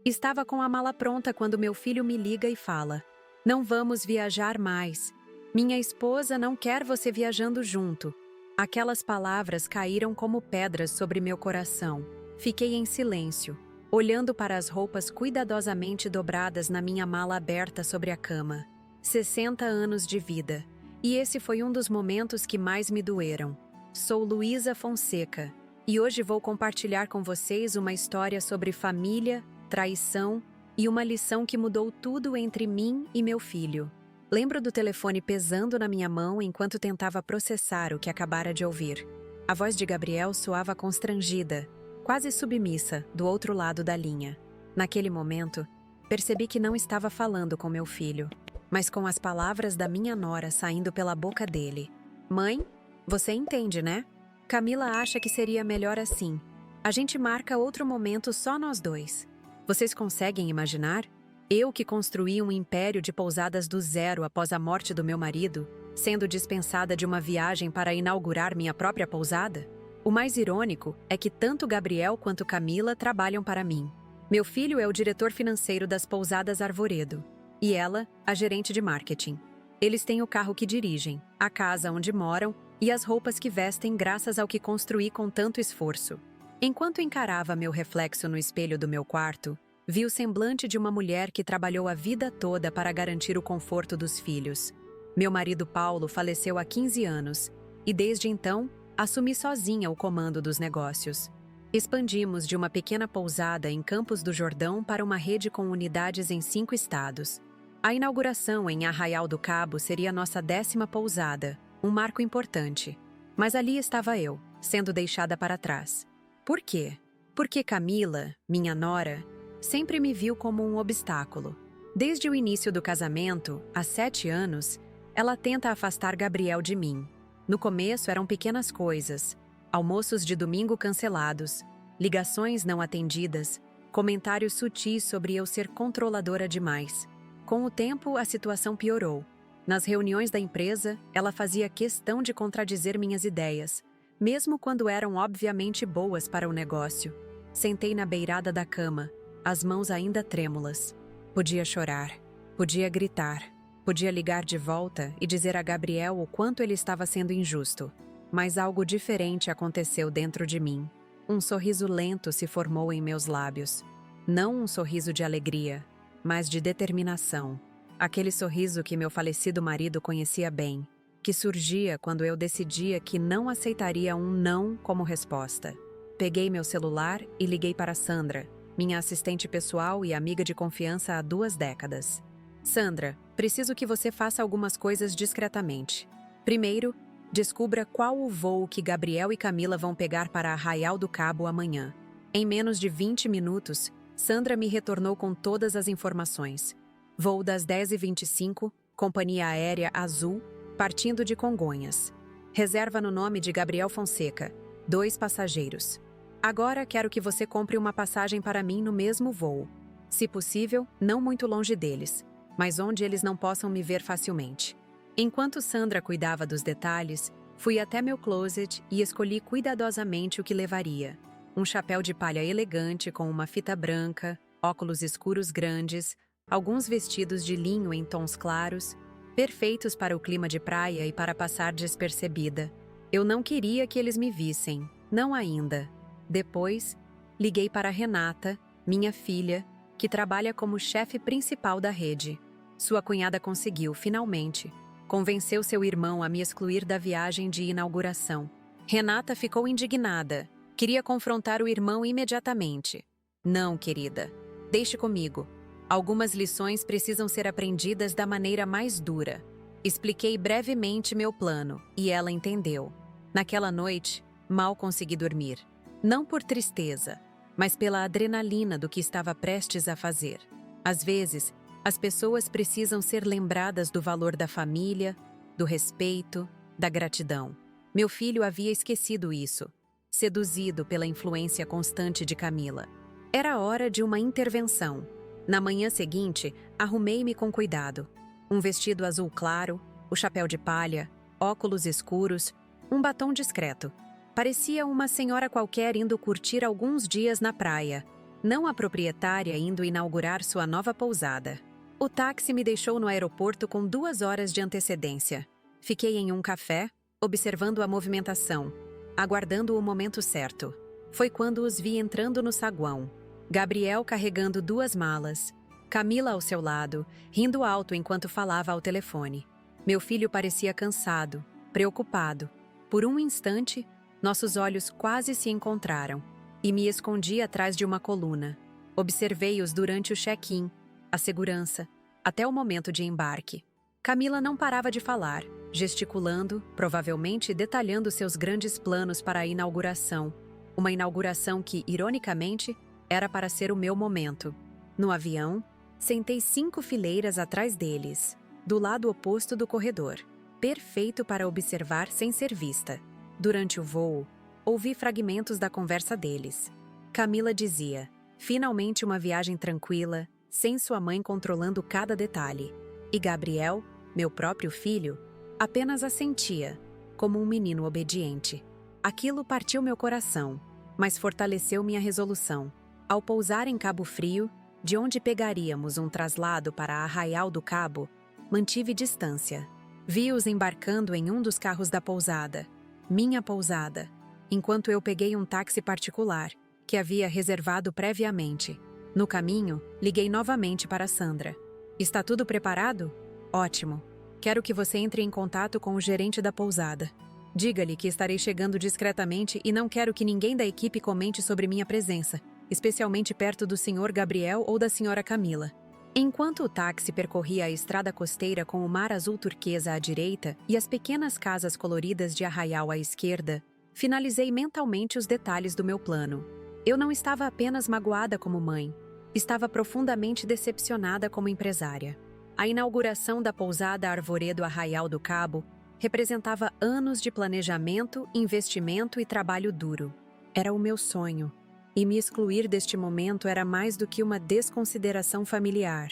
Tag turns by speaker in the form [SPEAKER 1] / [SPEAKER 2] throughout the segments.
[SPEAKER 1] Estava com a mala pronta quando meu filho me liga e fala: "Não vamos viajar mais. Minha esposa não quer você viajando junto." Aquelas palavras caíram como pedras sobre meu coração. Fiquei em silêncio, olhando para as roupas cuidadosamente dobradas na minha mala aberta sobre a cama. 60 anos de vida. E esse foi um dos momentos que mais me doeram. Sou Luísa Fonseca, e hoje vou compartilhar com vocês uma história sobre família, traição e uma lição que mudou tudo entre mim e meu filho. Lembro do telefone pesando na minha mão enquanto tentava processar o que acabara de ouvir. A voz de Gabriel soava constrangida, quase submissa, do outro lado da linha. Naquele momento, percebi que não estava falando com meu filho, mas com as palavras da minha nora saindo pela boca dele. "Mãe, você entende, né? Camila acha que seria melhor assim. A gente marca outro momento só nós dois." Vocês conseguem imaginar? Eu que construí um império de pousadas do zero após a morte do meu marido, sendo dispensada de uma viagem para inaugurar minha própria pousada? O mais irônico é que tanto Gabriel quanto Camila trabalham para mim. Meu filho é o diretor financeiro das pousadas Arvoredo, e ela, a gerente de marketing. Eles têm o carro que dirigem, a casa onde moram e as roupas que vestem graças ao que construí com tanto esforço. Enquanto encarava meu reflexo no espelho do meu quarto, vi o semblante de uma mulher que trabalhou a vida toda para garantir o conforto dos filhos. Meu marido Paulo faleceu há 15 anos e, desde então, assumi sozinha o comando dos negócios. Expandimos de uma pequena pousada em Campos do Jordão para uma rede com unidades em 5 estados. A inauguração em Arraial do Cabo seria nossa 10ª pousada, um marco importante. Mas ali estava eu, sendo deixada para trás. Por quê? Porque Camila, minha nora, sempre me viu como um obstáculo. Desde o início do casamento, há 7 anos, ela tenta afastar Gabriel de mim. No começo eram pequenas coisas: almoços de domingo cancelados, ligações não atendidas, comentários sutis sobre eu ser controladora demais. Com o tempo, a situação piorou. Nas reuniões da empresa, ela fazia questão de contradizer minhas ideias, mesmo quando eram obviamente boas para o negócio. Sentei na beirada da cama, as mãos ainda trêmulas. Podia chorar, podia gritar, podia ligar de volta e dizer a Gabriel o quanto ele estava sendo injusto. Mas algo diferente aconteceu dentro de mim. Um sorriso lento se formou em meus lábios. Não um sorriso de alegria, mas de determinação. Aquele sorriso que meu falecido marido conhecia bem, que surgia quando eu decidia que não aceitaria um não como resposta. Peguei meu celular e liguei para Sandra, minha assistente pessoal e amiga de confiança há 2 décadas. "Sandra, preciso que você faça algumas coisas discretamente. Primeiro, descubra qual o voo que Gabriel e Camila vão pegar para Arraial do Cabo amanhã." Em menos de 20 minutos, Sandra me retornou com todas as informações. Voo das 10h25, Companhia Aérea Azul, partindo de Congonhas. Reserva no nome de Gabriel Fonseca, 2 passageiros. Agora quero que você compre uma passagem para mim no mesmo voo. Se possível, não muito longe deles, mas onde eles não possam me ver facilmente. Enquanto Sandra cuidava dos detalhes, fui até meu closet e escolhi cuidadosamente o que levaria. Um chapéu de palha elegante com uma fita branca, óculos escuros grandes, alguns vestidos de linho em tons claros, perfeitos para o clima de praia e para passar despercebida. Eu não queria que eles me vissem, não ainda. Depois, liguei para Renata, minha filha, que trabalha como chefe principal da rede. Sua cunhada conseguiu, finalmente, convenceu seu irmão a me excluir da viagem de inauguração. Renata ficou indignada. Queria confrontar o irmão imediatamente. "Não, querida. Deixe comigo. Algumas lições precisam ser aprendidas da maneira mais dura." Expliquei brevemente meu plano, e ela entendeu. Naquela noite, mal consegui dormir. Não por tristeza, mas pela adrenalina do que estava prestes a fazer. Às vezes, as pessoas precisam ser lembradas do valor da família, do respeito, da gratidão. Meu filho havia esquecido isso, seduzido pela influência constante de Camila. Era hora de uma intervenção. Na manhã seguinte, arrumei-me com cuidado. Um vestido azul claro, o chapéu de palha, óculos escuros, um batom discreto. Parecia uma senhora qualquer indo curtir alguns dias na praia. não a proprietária indo inaugurar sua nova pousada. O táxi me deixou no aeroporto com 2 horas de antecedência. Fiquei em um café, observando a movimentação, aguardando o momento certo. Foi quando os vi entrando no saguão. Gabriel carregando 2 malas, Camila ao seu lado, rindo alto enquanto falava ao telefone. Meu filho parecia cansado, preocupado. Por um instante, nossos olhos quase se encontraram, e me escondi atrás de uma coluna. Observei-os durante o check-in, a segurança, até o momento de embarque. Camila não parava de falar, gesticulando, provavelmente detalhando seus grandes planos para a inauguração. Uma inauguração que, ironicamente, era para ser o meu momento. No avião, sentei 5 fileiras atrás deles, do lado oposto do corredor, perfeito para observar sem ser vista. Durante o voo, ouvi fragmentos da conversa deles. Camila dizia, finalmente uma viagem tranquila, sem sua mãe controlando cada detalhe. E Gabriel, meu próprio filho, apenas assentia, como um menino obediente. Aquilo partiu meu coração, mas fortaleceu minha resolução. Ao pousar em Cabo Frio, de onde pegaríamos um traslado para Arraial do Cabo, mantive distância. Vi-os embarcando em um dos carros da pousada, minha pousada, enquanto eu peguei um táxi particular, que havia reservado previamente. No caminho, liguei novamente para Sandra. Está tudo preparado? Ótimo. Quero que você entre em contato com o gerente da pousada. Diga-lhe que estarei chegando discretamente e não quero que ninguém da equipe comente sobre minha presença, especialmente perto do Sr. Gabriel ou da Sra. Camila. Enquanto o táxi percorria a estrada costeira com o mar azul turquesa à direita e as pequenas casas coloridas de Arraial à esquerda, finalizei mentalmente os detalhes do meu plano. Eu não estava apenas magoada como mãe, estava profundamente decepcionada como empresária. A inauguração da pousada Arvoredo Arraial do Cabo representava anos de planejamento, investimento e trabalho duro. Era o meu sonho. E me excluir deste momento era mais do que uma desconsideração familiar.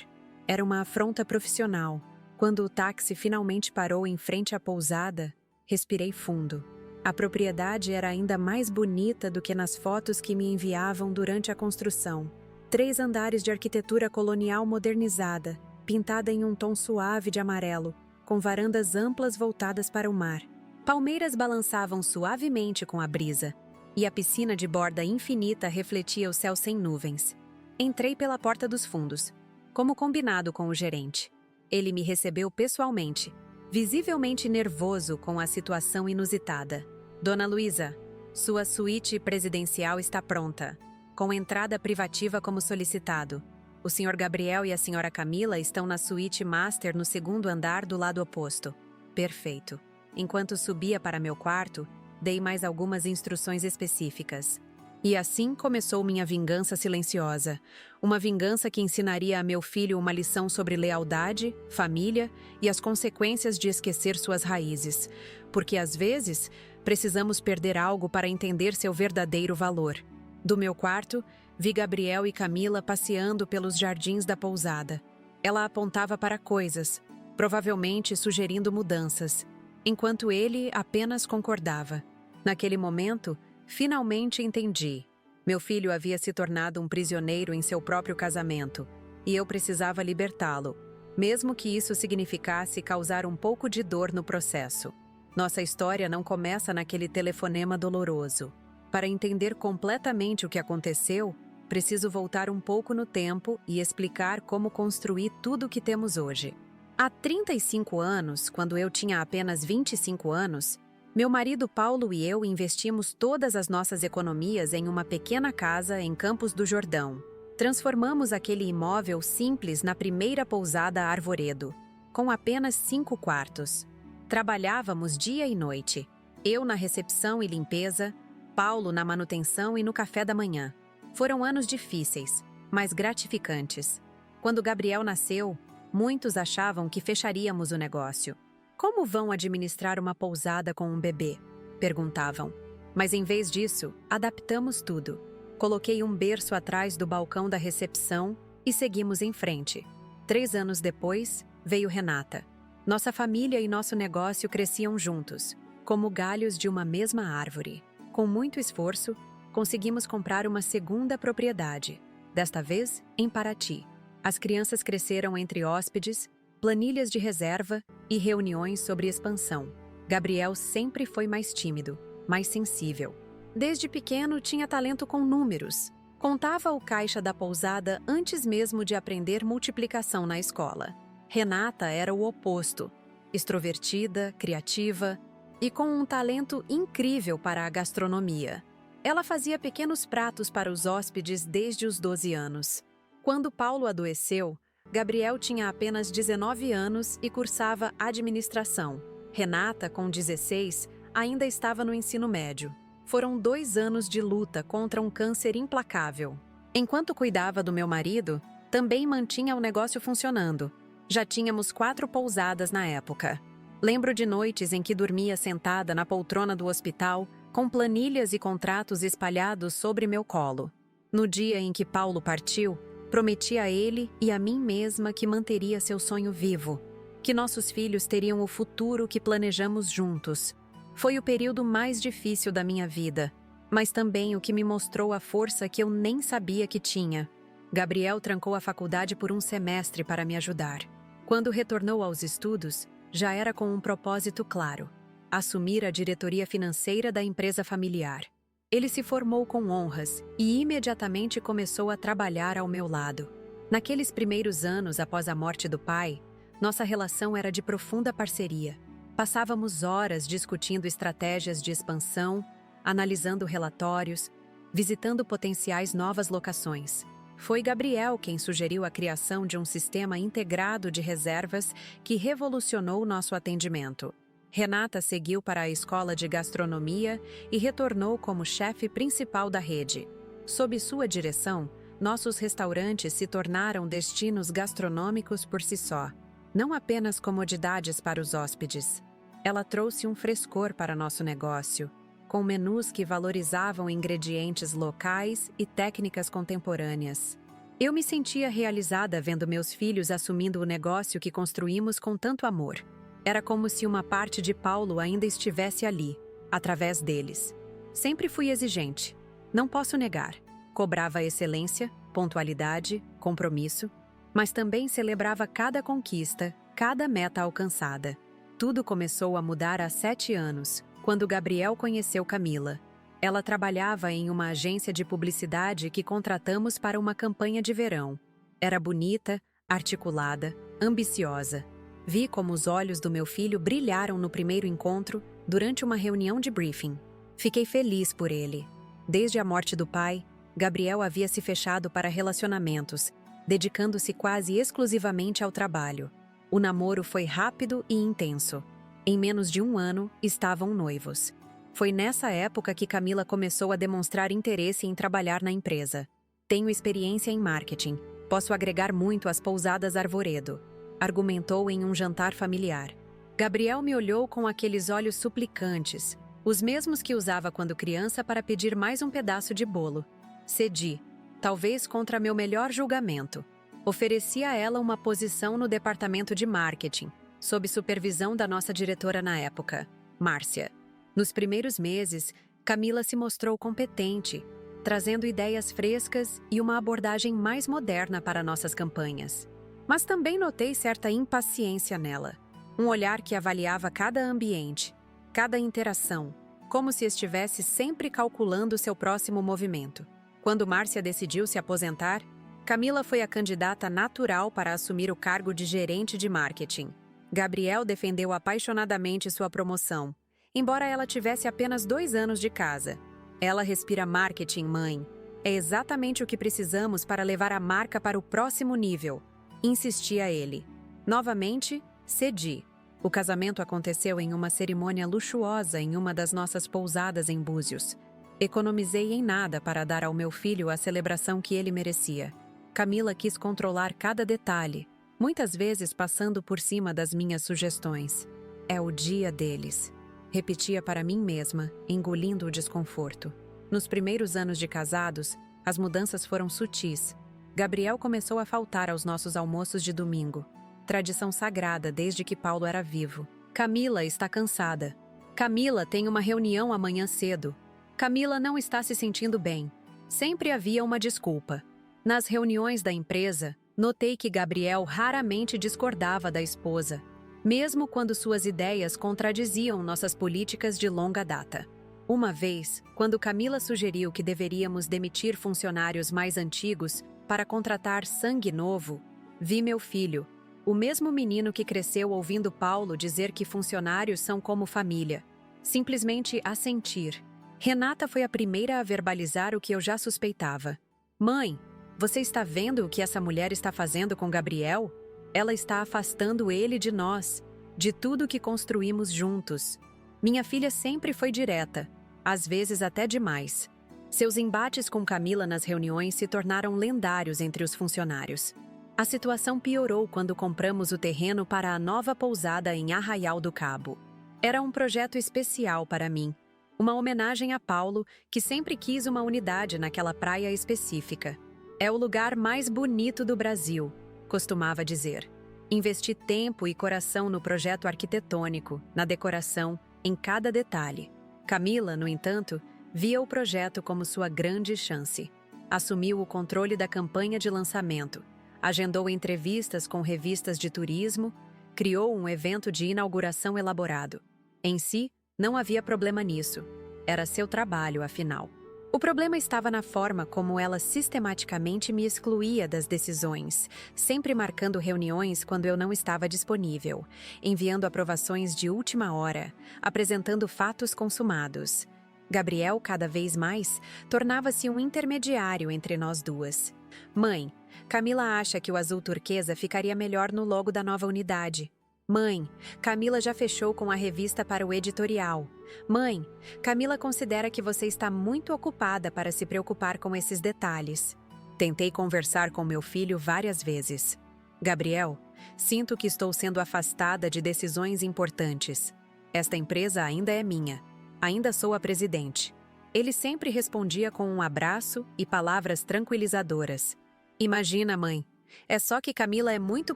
[SPEAKER 1] Era uma afronta profissional. Quando o táxi finalmente parou em frente à pousada, respirei fundo. A propriedade era ainda mais bonita do que nas fotos que me enviavam durante a construção. 3 andares de arquitetura colonial modernizada, pintada em um tom suave de amarelo, com varandas amplas voltadas para o mar. Palmeiras balançavam suavemente com a brisa, e a piscina de borda infinita refletia o céu sem nuvens. Entrei pela porta dos fundos, como combinado com o gerente. Ele me recebeu pessoalmente, visivelmente nervoso com a situação inusitada. Dona Luísa, sua suíte presidencial está pronta, com entrada privativa como solicitado. O Sr. Gabriel e a Sra. Camila estão na suíte master no 2º andar do lado oposto. Perfeito. Enquanto subia para meu quarto, dei mais algumas instruções específicas. E assim começou minha vingança silenciosa. Uma vingança que ensinaria a meu filho uma lição sobre lealdade, família e as consequências de esquecer suas raízes. Porque, às vezes, precisamos perder algo para entender seu verdadeiro valor. Do meu quarto, vi Gabriel e Camila passeando pelos jardins da pousada. Ela apontava para coisas, provavelmente sugerindo mudanças, enquanto ele apenas concordava. Naquele momento, finalmente entendi. Meu filho havia se tornado um prisioneiro em seu próprio casamento, e eu precisava libertá-lo, mesmo que isso significasse causar um pouco de dor no processo. Nossa história não começa naquele telefonema doloroso. Para entender completamente o que aconteceu, preciso voltar um pouco no tempo e explicar como construir tudo o que temos hoje. Há 35 anos, quando eu tinha apenas 25 anos, meu marido Paulo e eu investimos todas as nossas economias em uma pequena casa em Campos do Jordão. Transformamos aquele imóvel simples na primeira pousada Arvoredo, com apenas 5 quartos. Trabalhávamos dia e noite, eu na recepção e limpeza, Paulo na manutenção e no café da manhã. Foram anos difíceis, mas gratificantes. Quando Gabriel nasceu, muitos achavam que fecharíamos o negócio. Como vão administrar uma pousada com um bebê? Perguntavam. Mas em vez disso, adaptamos tudo. Coloquei um berço atrás do balcão da recepção e seguimos em frente. 3 anos depois, veio Renata. Nossa família e nosso negócio cresciam juntos, como galhos de uma mesma árvore. Com muito esforço, conseguimos comprar uma segunda propriedade. desta vez em Paraty. As crianças cresceram entre hóspedes, planilhas de reserva e reuniões sobre expansão. Gabriel sempre foi mais tímido, mais sensível. Desde pequeno tinha talento com números. Contava o caixa da pousada antes mesmo de aprender multiplicação na escola. Renata era o oposto, extrovertida, criativa e com um talento incrível para a gastronomia. Ela fazia pequenos pratos para os hóspedes desde os 12 anos. Quando Paulo adoeceu, Gabriel tinha apenas 19 anos e cursava administração. Renata, com 16, ainda estava no ensino médio. Foram 2 anos de luta contra um câncer implacável. Enquanto cuidava do meu marido, também mantinha o negócio funcionando. Já tínhamos 4 pousadas na época. Lembro de noites em que dormia sentada na poltrona do hospital, com planilhas e contratos espalhados sobre meu colo. No dia em que Paulo partiu, prometi a ele e a mim mesma que manteria seu sonho vivo, que nossos filhos teriam o futuro que planejamos juntos. Foi o período mais difícil da minha vida, mas também o que me mostrou a força que eu nem sabia que tinha. Gabriel trancou a faculdade por um semestre para me ajudar. Quando retornou aos estudos, já era com um propósito claro: assumir a diretoria financeira da empresa familiar. Ele se formou com honras e imediatamente começou a trabalhar ao meu lado. Naqueles primeiros anos após a morte do pai, nossa relação era de profunda parceria. Passávamos horas discutindo estratégias de expansão, analisando relatórios, visitando potenciais novas locações. Foi Gabriel quem sugeriu a criação de um sistema integrado de reservas que revolucionou nosso atendimento. Renata seguiu para a escola de gastronomia e retornou como chefe principal da rede. Sob sua direção, nossos restaurantes se tornaram destinos gastronômicos por si só, não apenas comodidades para os hóspedes. Ela trouxe um frescor para nosso negócio, com menus que valorizavam ingredientes locais e técnicas contemporâneas. Eu me sentia realizada vendo meus filhos assumindo o negócio que construímos com tanto amor. Era como se uma parte de Paulo ainda estivesse ali, através deles. Sempre fui exigente, não posso negar. Cobrava excelência, pontualidade, compromisso, mas também celebrava cada conquista, cada meta alcançada. Tudo começou a mudar há 7 anos, quando Gabriel conheceu Camila. Ela trabalhava em uma agência de publicidade que contratamos para uma campanha de verão. Era bonita, articulada, ambiciosa. Vi como os olhos do meu filho brilharam no primeiro encontro durante uma reunião de briefing. Fiquei feliz por ele. Desde a morte do pai, Gabriel havia se fechado para relacionamentos, dedicando-se quase exclusivamente ao trabalho. O namoro foi rápido e intenso. Em menos de 1 ano, estavam noivos. Foi nessa época que Camila começou a demonstrar interesse em trabalhar na empresa. Tenho experiência em marketing. Posso agregar muito às pousadas Arvoredo, argumentou em um jantar familiar. Gabriel me olhou com aqueles olhos suplicantes, os mesmos que usava quando criança para pedir mais um pedaço de bolo. Cedi, talvez contra meu melhor julgamento. Ofereci a ela uma posição no departamento de marketing, sob supervisão da nossa diretora na época, Márcia. Nos primeiros meses, Camila se mostrou competente, trazendo ideias frescas e uma abordagem mais moderna para nossas campanhas. Mas também notei certa impaciência nela, um olhar que avaliava cada ambiente, cada interação, como se estivesse sempre calculando seu próximo movimento. Quando Márcia decidiu se aposentar, Camila foi a candidata natural para assumir o cargo de gerente de marketing. Gabriel defendeu apaixonadamente sua promoção, embora ela tivesse apenas 2 anos de casa. Ela respira marketing, mãe. É exatamente o que precisamos para levar a marca para o próximo nível, insistia ele. Novamente, cedi. O casamento aconteceu em uma cerimônia luxuosa em uma das nossas pousadas em Búzios. Economizei em nada para dar ao meu filho a celebração que ele merecia. Camila quis controlar cada detalhe, muitas vezes passando por cima das minhas sugestões. É o dia deles. Repetia para mim mesma, engolindo o desconforto. Nos primeiros anos de casados, as mudanças foram sutis. Gabriel começou a faltar aos nossos almoços de domingo, tradição sagrada desde que Paulo era vivo. Camila está cansada. Camila tem uma reunião amanhã cedo. Camila não está se sentindo bem. Sempre havia uma desculpa. Nas reuniões da empresa, notei que Gabriel raramente discordava da esposa, mesmo quando suas ideias contradiziam nossas políticas de longa data. Uma vez, quando Camila sugeriu que deveríamos demitir funcionários mais antigos para contratar sangue novo, vi meu filho, o mesmo menino que cresceu ouvindo Paulo dizer que funcionários são como família, simplesmente assentir. Renata foi a primeira a verbalizar o que eu já suspeitava. Mãe, você está vendo o que essa mulher está fazendo com Gabriel? Ela está afastando ele de nós, de tudo que construímos juntos. Minha filha sempre foi direta, às vezes até demais. Seus embates com Camila nas reuniões se tornaram lendários entre os funcionários. A situação piorou quando compramos o terreno para a nova pousada em Arraial do Cabo. Era um projeto especial para mim, uma homenagem a Paulo, que sempre quis uma unidade naquela praia específica. É o lugar mais bonito do Brasil, costumava dizer. Investi tempo e coração no projeto arquitetônico, na decoração, em cada detalhe. Camila, no entanto, via o projeto como sua grande chance. Assumiu o controle da campanha de lançamento, agendou entrevistas com revistas de turismo, criou um evento de inauguração elaborado. Em si, não havia problema nisso. Era seu trabalho, afinal. O problema estava na forma como ela sistematicamente me excluía das decisões, sempre marcando reuniões quando eu não estava disponível, enviando aprovações de última hora, apresentando fatos consumados. Gabriel, cada vez mais, tornava-se um intermediário entre nós duas. Mãe, Camila acha que o azul turquesa ficaria melhor no logo da nova unidade. Mãe, Camila já fechou com a revista para o editorial. Mãe, Camila considera que você está muito ocupada para se preocupar com esses detalhes. Tentei conversar com meu filho várias vezes. Gabriel, sinto que estou sendo afastada de decisões importantes. Esta empresa ainda é minha. Ainda sou a presidente. Ele sempre respondia com um abraço e palavras tranquilizadoras. Imagina, mãe. É só que Camila é muito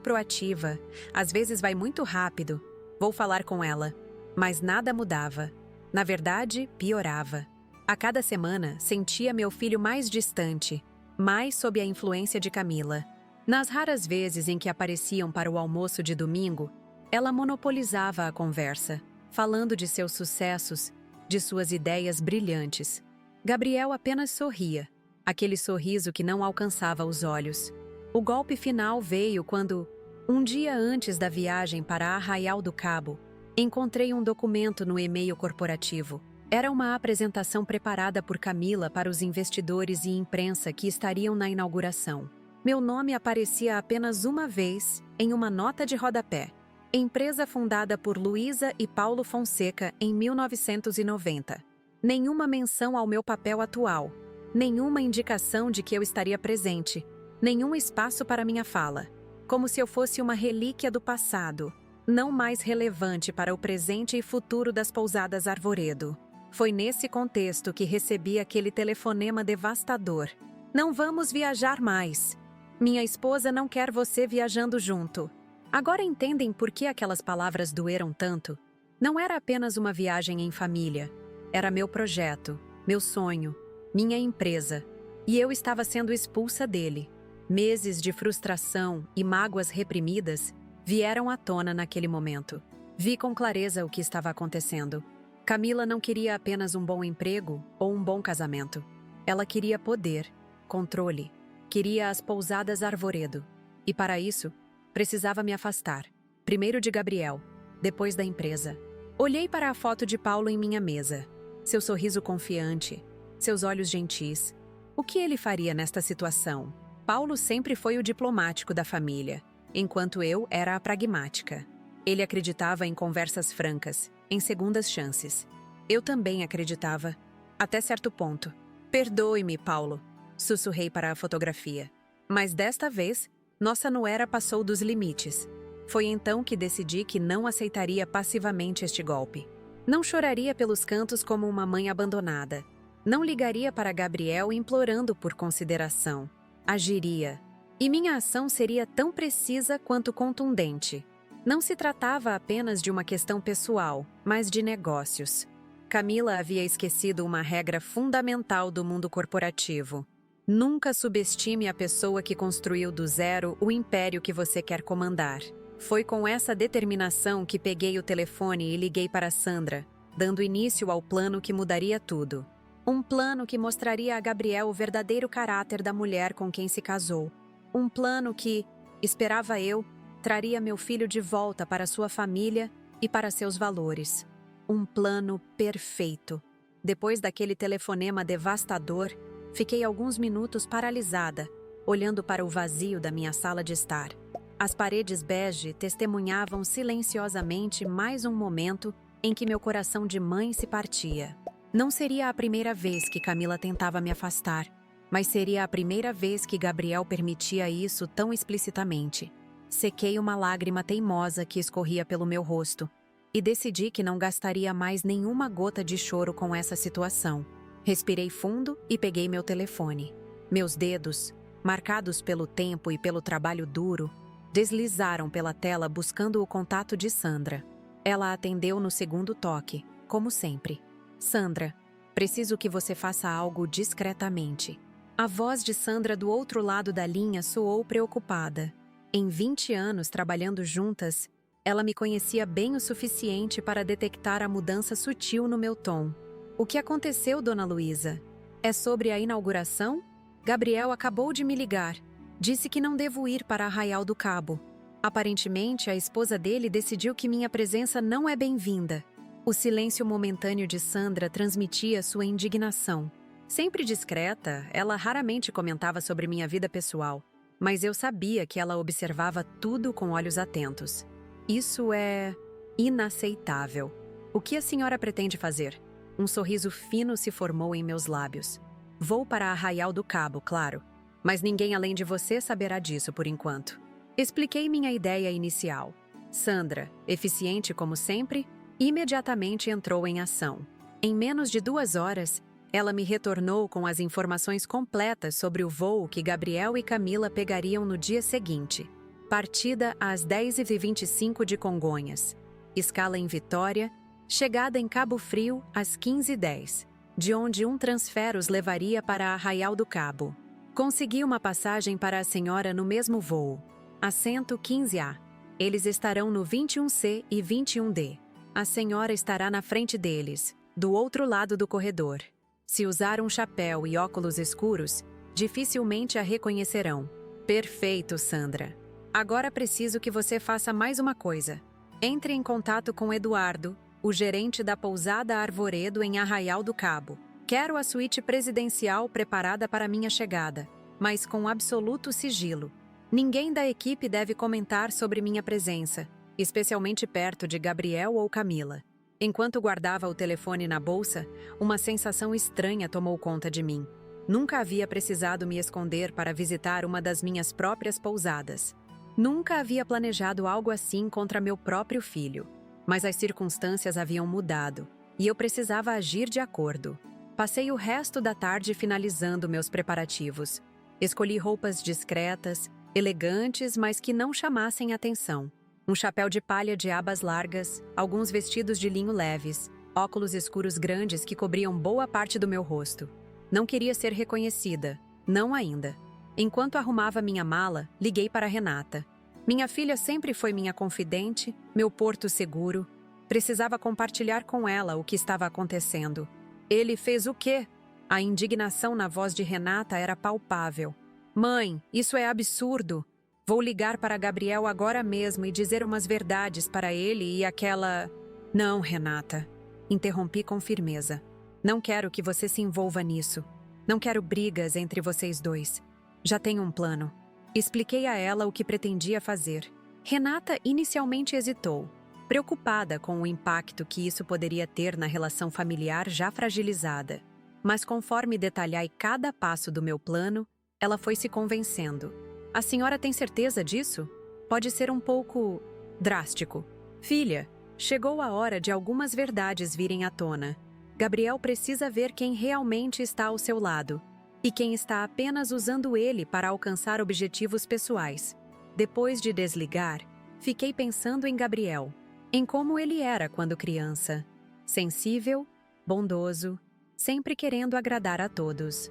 [SPEAKER 1] proativa, às vezes vai muito rápido. Vou falar com ela. Mas nada mudava. Na verdade, piorava. A cada semana, sentia meu filho mais distante, mais sob a influência de Camila. Nas raras vezes em que apareciam para o almoço de domingo, ela monopolizava a conversa, falando de seus sucessos, de suas ideias brilhantes. Gabriel apenas sorria, aquele sorriso que não alcançava os olhos. O golpe final veio quando, um dia antes da viagem para Arraial do Cabo, encontrei um documento no e-mail corporativo. Era uma apresentação preparada por Camila para os investidores e imprensa que estariam na inauguração. Meu nome aparecia apenas uma vez em uma nota de rodapé. Empresa fundada por Luísa e Paulo Fonseca em 1990. Nenhuma menção ao meu papel atual. Nenhuma indicação de que eu estaria presente. Nenhum espaço para minha fala. Como se eu fosse uma relíquia do passado, não mais relevante para o presente e futuro das pousadas Arvoredo. Foi nesse contexto que recebi aquele telefonema devastador. Não vamos viajar mais. Minha esposa não quer você viajando junto. Agora entendem por que aquelas palavras doeram tanto? Não era apenas uma viagem em família. Era meu projeto, meu sonho, minha empresa. E eu estava sendo expulsa dele. Meses de frustração e mágoas reprimidas vieram à tona naquele momento. Vi com clareza o que estava acontecendo. Camila não queria apenas um bom emprego ou um bom casamento. Ela queria poder, controle. Queria as pousadas Arvoredo. E para isso, precisava me afastar. Primeiro de Gabriel, depois da empresa. Olhei para a foto de Paulo em minha mesa. Seu sorriso confiante, seus olhos gentis. O que ele faria nesta situação? Paulo sempre foi o diplomático da família, enquanto eu era a pragmática. Ele acreditava em conversas francas, em segundas chances. Eu também acreditava, até certo ponto. Perdoe-me, Paulo, sussurrei para a fotografia. Mas desta vez, nossa nuera passou dos limites. Foi então que decidi que não aceitaria passivamente este golpe. Não choraria pelos cantos como uma mãe abandonada. Não ligaria para Gabriel implorando por consideração. Agiria. E minha ação seria tão precisa quanto contundente. Não se tratava apenas de uma questão pessoal, mas de negócios. Camila havia esquecido uma regra fundamental do mundo corporativo. Nunca subestime a pessoa que construiu do zero o império que você quer comandar. Foi com essa determinação que peguei o telefone e liguei para Sandra, dando início ao plano que mudaria tudo. Um plano que mostraria a Gabriel o verdadeiro caráter da mulher com quem se casou. Um plano que, esperava eu, traria meu filho de volta para sua família e para seus valores. Um plano perfeito. Depois daquele telefonema devastador, fiquei alguns minutos paralisada, olhando para o vazio da minha sala de estar. As paredes bege testemunhavam silenciosamente mais um momento em que meu coração de mãe se partia. Não seria a primeira vez que Camila tentava me afastar, mas seria a primeira vez que Gabriel permitia isso tão explicitamente. Sequei uma lágrima teimosa que escorria pelo meu rosto e decidi que não gastaria mais nenhuma gota de choro com essa situação. Respirei fundo e peguei meu telefone. Meus dedos, marcados pelo tempo e pelo trabalho duro, deslizaram pela tela buscando o contato de Sandra. Ela atendeu no segundo toque, como sempre. Sandra, preciso que você faça algo discretamente. A voz de Sandra do outro lado da linha soou preocupada. Em 20 anos trabalhando juntas, ela me conhecia bem o suficiente para detectar a mudança sutil no meu tom. O que aconteceu, Dona Luísa? É sobre a inauguração? Gabriel acabou de me ligar. Disse que não devo ir para Arraial do Cabo. Aparentemente, a esposa dele decidiu que minha presença não é bem-vinda. O silêncio momentâneo de Sandra transmitia sua indignação. Sempre discreta, ela raramente comentava sobre minha vida pessoal, mas eu sabia que ela observava tudo com olhos atentos. Isso é inaceitável. O que a senhora pretende fazer? Um sorriso fino se formou em meus lábios. Vou para Arraial do Cabo, claro, mas ninguém além de você saberá disso por enquanto. Expliquei minha ideia inicial. Sandra, eficiente como sempre, imediatamente entrou em ação. Em menos de 2 horas, ela me retornou com as informações completas sobre o voo que Gabriel e Camila pegariam no dia seguinte. Partida às 10h25 de Congonhas. Escala em Vitória. Chegada em Cabo Frio às 15h10, de onde um transfer os levaria para Arraial do Cabo. Consegui uma passagem para a senhora no mesmo voo. Assento 15A. Eles estarão no 21C e 21D. A senhora estará na frente deles, do outro lado do corredor. Se usar um chapéu e óculos escuros, dificilmente a reconhecerão. Perfeito, Sandra. Agora preciso que você faça mais uma coisa. Entre em contato com Eduardo, o gerente da pousada Arvoredo em Arraial do Cabo. Quero a suíte presidencial preparada para minha chegada, mas com absoluto sigilo. Ninguém da equipe deve comentar sobre minha presença, especialmente perto de Gabriel ou Camila. Enquanto guardava o telefone na bolsa, uma sensação estranha tomou conta de mim. Nunca havia precisado me esconder para visitar uma das minhas próprias pousadas. Nunca havia planejado algo assim contra meu próprio filho. Mas as circunstâncias haviam mudado, e eu precisava agir de acordo. Passei o resto da tarde finalizando meus preparativos. Escolhi roupas discretas, elegantes, mas que não chamassem atenção. Um chapéu de palha de abas largas, alguns vestidos de linho leves, óculos escuros grandes que cobriam boa parte do meu rosto. Não queria ser reconhecida, não ainda. Enquanto arrumava minha mala, liguei para Renata. Minha filha sempre foi minha confidente, meu porto seguro. Precisava compartilhar com ela o que estava acontecendo. Ele fez o quê? A indignação na voz de Renata era palpável. Mãe, isso é absurdo. Vou ligar para Gabriel agora mesmo e dizer umas verdades para ele e aquela... Não, Renata. Interrompi com firmeza. Não quero que você se envolva nisso. Não quero brigas entre vocês dois. Já tenho um plano. Expliquei a ela o que pretendia fazer. Renata inicialmente hesitou, preocupada com o impacto que isso poderia ter na relação familiar já fragilizada. Mas conforme detalhei cada passo do meu plano, ela foi se convencendo. A senhora tem certeza disso? Pode ser um pouco drástico. Filha, chegou a hora de algumas verdades virem à tona. Gabriel precisa ver quem realmente está ao seu lado. E quem está apenas usando ele para alcançar objetivos pessoais. Depois de desligar, fiquei pensando em Gabriel, em como ele era quando criança. Sensível, bondoso, sempre querendo agradar a todos.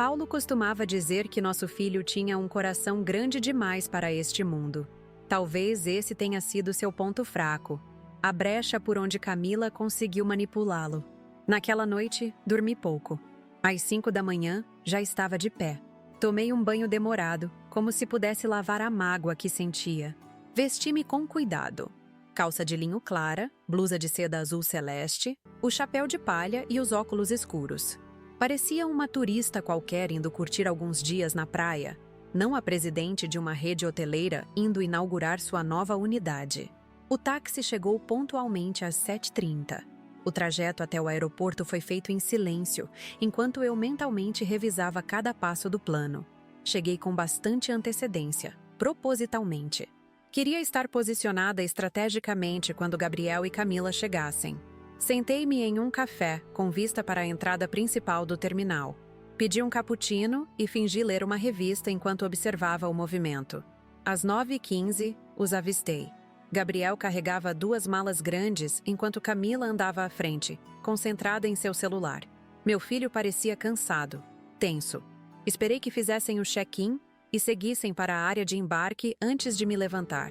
[SPEAKER 1] Paulo costumava dizer que nosso filho tinha um coração grande demais para este mundo. Talvez esse tenha sido seu ponto fraco, a brecha por onde Camila conseguiu manipulá-lo. Naquela noite, dormi pouco. Às 5 da manhã, já estava de pé. Tomei um banho demorado, como se pudesse lavar a mágoa que sentia. Vesti-me com cuidado. Calça de linho clara, blusa de seda azul celeste, o chapéu de palha e os óculos escuros. Parecia uma turista qualquer indo curtir alguns dias na praia, não a presidente de uma rede hoteleira indo inaugurar sua nova unidade. O táxi chegou pontualmente às 7h30. O trajeto até o aeroporto foi feito em silêncio, enquanto eu mentalmente revisava cada passo do plano. Cheguei com bastante antecedência, propositalmente. Queria estar posicionada estrategicamente quando Gabriel e Camila chegassem. Sentei-me em um café, com vista para a entrada principal do terminal. Pedi um cappuccino e fingi ler uma revista enquanto observava o movimento. Às 9h15, os avistei. Gabriel carregava 2 malas grandes enquanto Camila andava à frente, concentrada em seu celular. Meu filho parecia cansado, tenso. Esperei que fizessem o check-in e seguissem para a área de embarque antes de me levantar.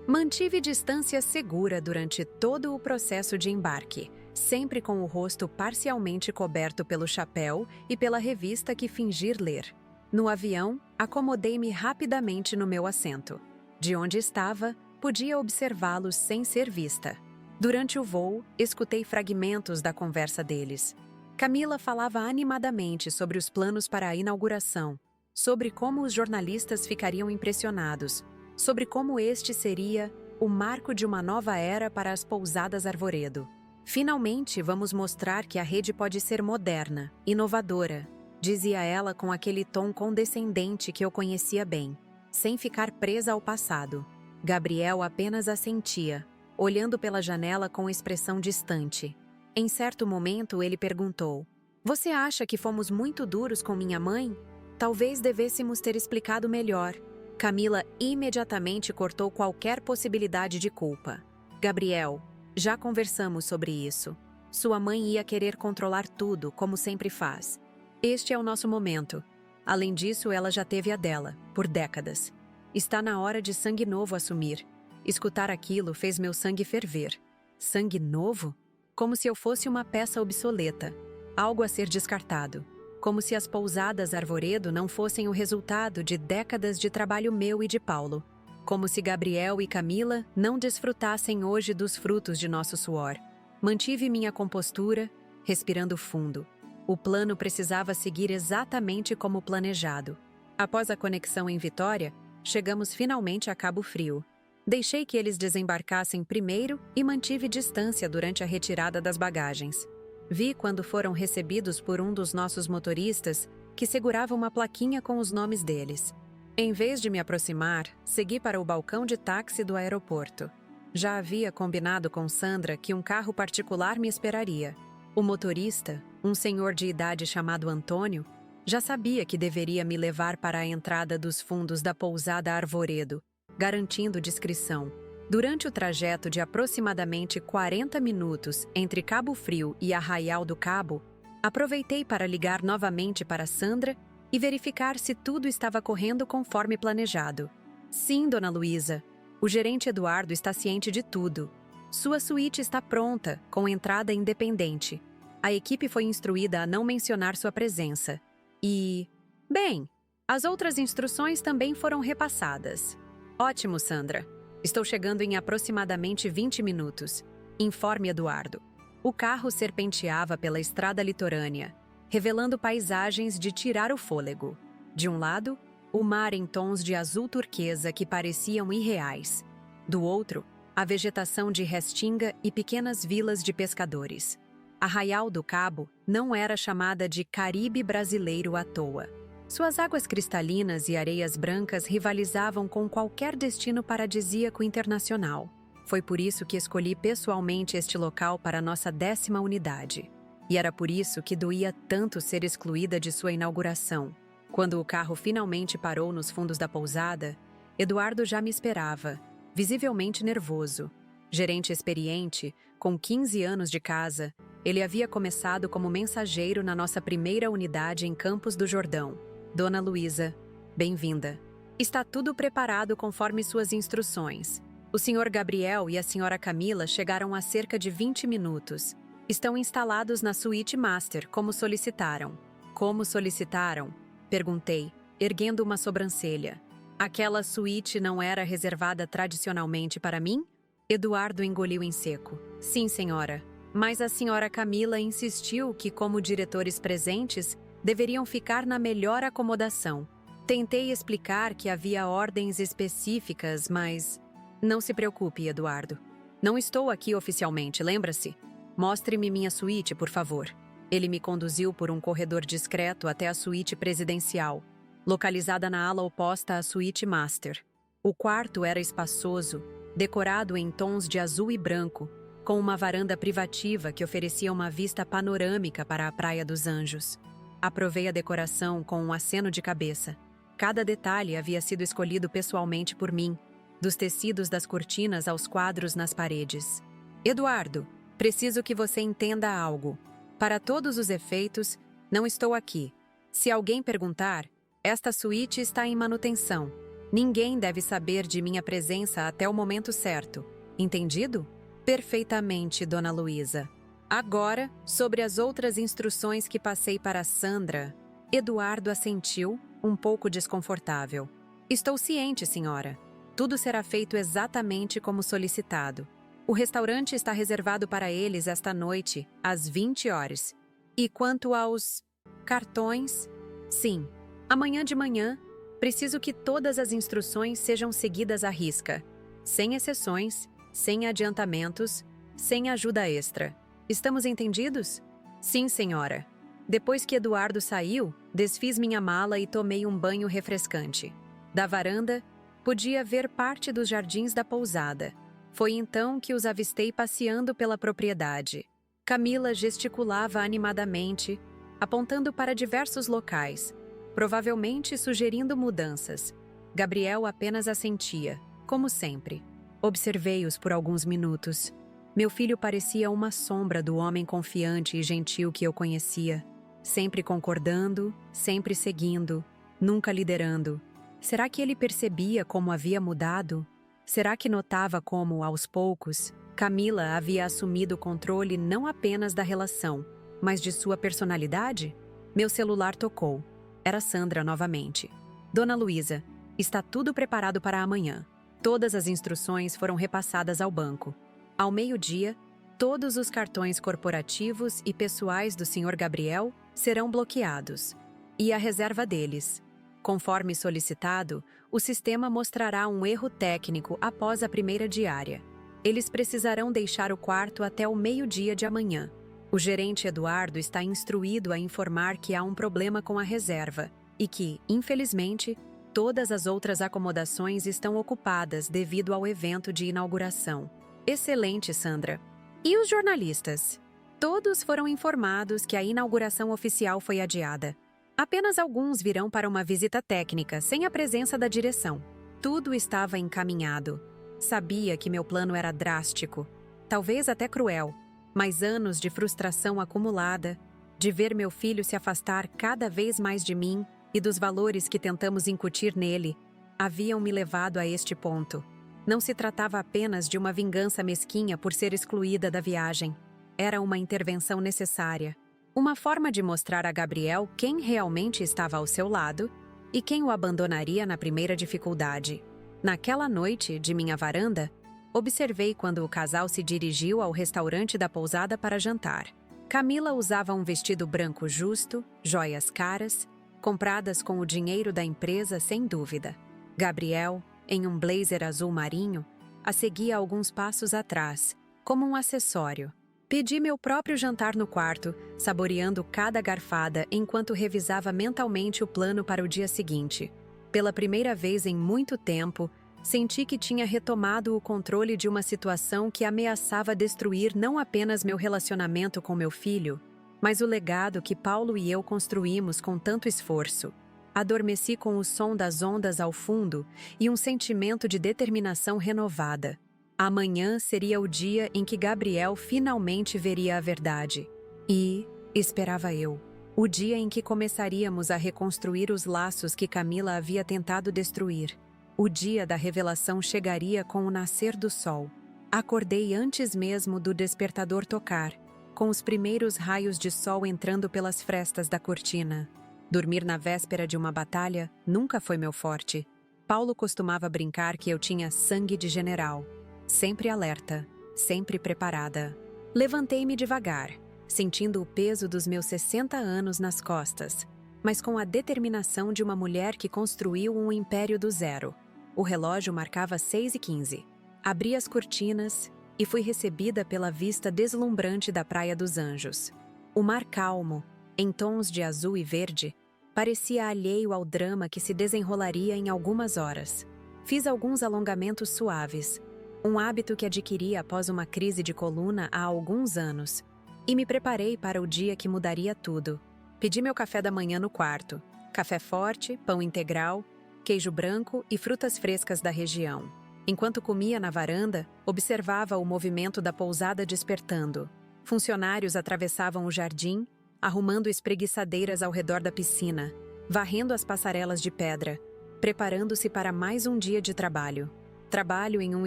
[SPEAKER 1] Mantive distância segura durante todo o processo de embarque, sempre com o rosto parcialmente coberto pelo chapéu e pela revista que fingir ler. No avião, acomodei-me rapidamente no meu assento. De onde estava, podia observá-los sem ser vista. Durante o voo, escutei fragmentos da conversa deles. Camila falava animadamente sobre os planos para a inauguração, sobre como os jornalistas ficariam impressionados, sobre como este seria o marco de uma nova era para as pousadas Arvoredo. Finalmente, vamos mostrar que a rede pode ser moderna, inovadora, dizia ela com aquele tom condescendente que eu conhecia bem, sem ficar presa ao passado. Gabriel apenas assentia, olhando pela janela com expressão distante. Em certo momento, ele perguntou: "Você acha que fomos muito duros com minha mãe? Talvez devêssemos ter explicado melhor." Camila imediatamente cortou qualquer possibilidade de culpa. "Gabriel, já conversamos sobre isso. Sua mãe ia querer controlar tudo, como sempre faz. Este é o nosso momento. Além disso, ela já teve a dela, por décadas. Está na hora de sangue novo assumir." Escutar aquilo fez meu sangue ferver. Sangue novo? Como se eu fosse uma peça obsoleta, algo a ser descartado. Como se as pousadas Arvoredo não fossem o resultado de décadas de trabalho meu e de Paulo. Como se Gabriel e Camila não desfrutassem hoje dos frutos de nosso suor. Mantive minha compostura, respirando fundo. O plano precisava seguir exatamente como planejado. Após a conexão em Vitória, chegamos finalmente a Cabo Frio. Deixei que eles desembarcassem primeiro e mantive distância durante a retirada das bagagens. Vi quando foram recebidos por um dos nossos motoristas, que segurava uma plaquinha com os nomes deles. Em vez de me aproximar, segui para o balcão de táxi do aeroporto. Já havia combinado com Sandra que um carro particular me esperaria. O motorista, um senhor de idade chamado Antônio, já sabia que deveria me levar para a entrada dos fundos da pousada Arvoredo, garantindo discrição. Durante o trajeto de aproximadamente 40 minutos entre Cabo Frio e Arraial do Cabo, aproveitei para ligar novamente para Sandra e verificar se tudo estava correndo conforme planejado. "Sim, dona Luísa. O gerente Eduardo está ciente de tudo. Sua suíte está pronta, com entrada independente. A equipe foi instruída a não mencionar sua presença. E... bem, as outras instruções também foram repassadas." "Ótimo, Sandra. Estou chegando em aproximadamente 20 minutos. Informe Eduardo." O carro serpenteava pela estrada litorânea, revelando paisagens de tirar o fôlego. De um lado, o mar em tons de azul turquesa que pareciam irreais. Do outro, a vegetação de restinga e pequenas vilas de pescadores. Arraial do Cabo não era chamada de Caribe brasileiro à toa. Suas águas cristalinas e areias brancas rivalizavam com qualquer destino paradisíaco internacional. Foi por isso que escolhi pessoalmente este local para nossa 10ª unidade. E era por isso que doía tanto ser excluída de sua inauguração. Quando o carro finalmente parou nos fundos da pousada, Eduardo já me esperava, visivelmente nervoso. Gerente experiente, com 15 anos de casa, Ele havia começado como mensageiro na nossa primeira unidade em Campos do Jordão. Dona Luísa, bem-vinda. Está tudo preparado conforme suas instruções. O Sr. Gabriel e a Sra. Camila chegaram há cerca de 20 minutos. Estão instalados na suíte master, como solicitaram. Como solicitaram? Perguntei, erguendo uma sobrancelha. Aquela suíte não era reservada tradicionalmente para mim? Eduardo engoliu em seco. Sim, senhora. Mas a Sra. Camila insistiu que, como diretores presentes, deveriam ficar na melhor acomodação. Tentei explicar que havia ordens específicas, mas... Não se preocupe, Eduardo. Não estou aqui oficialmente, lembra-se? Mostre-me minha suíte, por favor. Ele me conduziu por um corredor discreto até a suíte presidencial, localizada na ala oposta à suíte master. O quarto era espaçoso, decorado em tons de azul e branco, com uma varanda privativa que oferecia uma vista panorâmica para a Praia dos Anjos. Aprovei a decoração com um aceno de cabeça. Cada detalhe havia sido escolhido pessoalmente por mim, dos tecidos das cortinas aos quadros nas paredes. Eduardo, preciso que você entenda algo. Para todos os efeitos, não estou aqui. Se alguém perguntar, esta suíte está em manutenção. Ninguém deve saber de minha presença até o momento certo. Entendido? Perfeitamente, Dona Luísa. Agora, sobre as outras instruções que passei para Sandra, Eduardo assentiu, um pouco desconfortável. Estou ciente, senhora. Tudo será feito exatamente como solicitado. O restaurante está reservado para eles esta noite, às 20 horas. E quanto aos cartões? Sim. Amanhã de manhã, preciso que todas as instruções sejam seguidas à risca, sem exceções, sem adiantamentos, sem ajuda extra. Estamos entendidos? Sim, senhora. Depois que Eduardo saiu, desfiz minha mala e tomei um banho refrescante. Da varanda, podia ver parte dos jardins da pousada. Foi então que os avistei passeando pela propriedade. Camila gesticulava animadamente, apontando para diversos locais, provavelmente sugerindo mudanças. Gabriel apenas assentia, como sempre. Observei-os por alguns minutos. Meu filho parecia uma sombra do homem confiante e gentil que eu conhecia. Sempre concordando, sempre seguindo, nunca liderando. Será que ele percebia como havia mudado? Será que notava como, aos poucos, Camila havia assumido o controle não apenas da relação, mas de sua personalidade? Meu celular tocou. Era Sandra novamente. Dona Luísa, está tudo preparado para amanhã. Todas as instruções foram repassadas ao banco. Ao meio-dia, todos os cartões corporativos e pessoais do Sr. Gabriel serão bloqueados. E a reserva deles. Conforme solicitado, o sistema mostrará um erro técnico após a primeira diária. Eles precisarão deixar o quarto até o meio-dia de amanhã. O gerente Eduardo está instruído a informar que há um problema com a reserva e que, infelizmente, todas as outras acomodações estão ocupadas devido ao evento de inauguração. Excelente, Sandra. E os jornalistas? Todos foram informados que a inauguração oficial foi adiada. Apenas alguns virão para uma visita técnica, sem a presença da direção. Tudo estava encaminhado. Sabia que meu plano era drástico, talvez até cruel, mas anos de frustração acumulada, de ver meu filho se afastar cada vez mais de mim e dos valores que tentamos incutir nele, haviam me levado a este ponto. Não se tratava apenas de uma vingança mesquinha por ser excluída da viagem. Era uma intervenção necessária. Uma forma de mostrar a Gabriel quem realmente estava ao seu lado e quem o abandonaria na primeira dificuldade. Naquela noite, de minha varanda, observei quando o casal se dirigiu ao restaurante da pousada para jantar. Camila usava um vestido branco justo, joias caras, compradas com o dinheiro da empresa sem dúvida. Gabriel, em um blazer azul marinho, a seguia alguns passos atrás, como um acessório. Pedi meu próprio jantar no quarto, saboreando cada garfada enquanto revisava mentalmente o plano para o dia seguinte. Pela primeira vez em muito tempo, senti que tinha retomado o controle de uma situação que ameaçava destruir não apenas meu relacionamento com meu filho, mas o legado que Paulo e eu construímos com tanto esforço. Adormeci com o som das ondas ao fundo e um sentimento de determinação renovada. Amanhã seria o dia em que Gabriel finalmente veria a verdade. E, esperava eu, o dia em que começaríamos a reconstruir os laços que Camila havia tentado destruir. O dia da revelação chegaria com o nascer do sol. Acordei antes mesmo do despertador tocar, com os primeiros raios de sol entrando pelas frestas da cortina. Dormir na véspera de uma batalha nunca foi meu forte. Paulo costumava brincar que eu tinha sangue de general. Sempre alerta, sempre preparada. Levantei-me devagar, sentindo o peso dos meus 60 anos nas costas, mas com a determinação de uma mulher que construiu um império do zero. O relógio marcava 6h15. Abri as cortinas e fui recebida pela vista deslumbrante da Praia dos Anjos. O mar calmo, em tons de azul e verde, parecia alheio ao drama que se desenrolaria em algumas horas. Fiz alguns alongamentos suaves, um hábito que adquiri após uma crise de coluna há alguns anos, e me preparei para o dia que mudaria tudo. Pedi meu café da manhã no quarto, café forte, pão integral, queijo branco e frutas frescas da região. Enquanto comia na varanda, observava o movimento da pousada despertando. Funcionários atravessavam o jardim, arrumando espreguiçadeiras ao redor da piscina, varrendo as passarelas de pedra, preparando-se para mais um dia de trabalho. Trabalho em um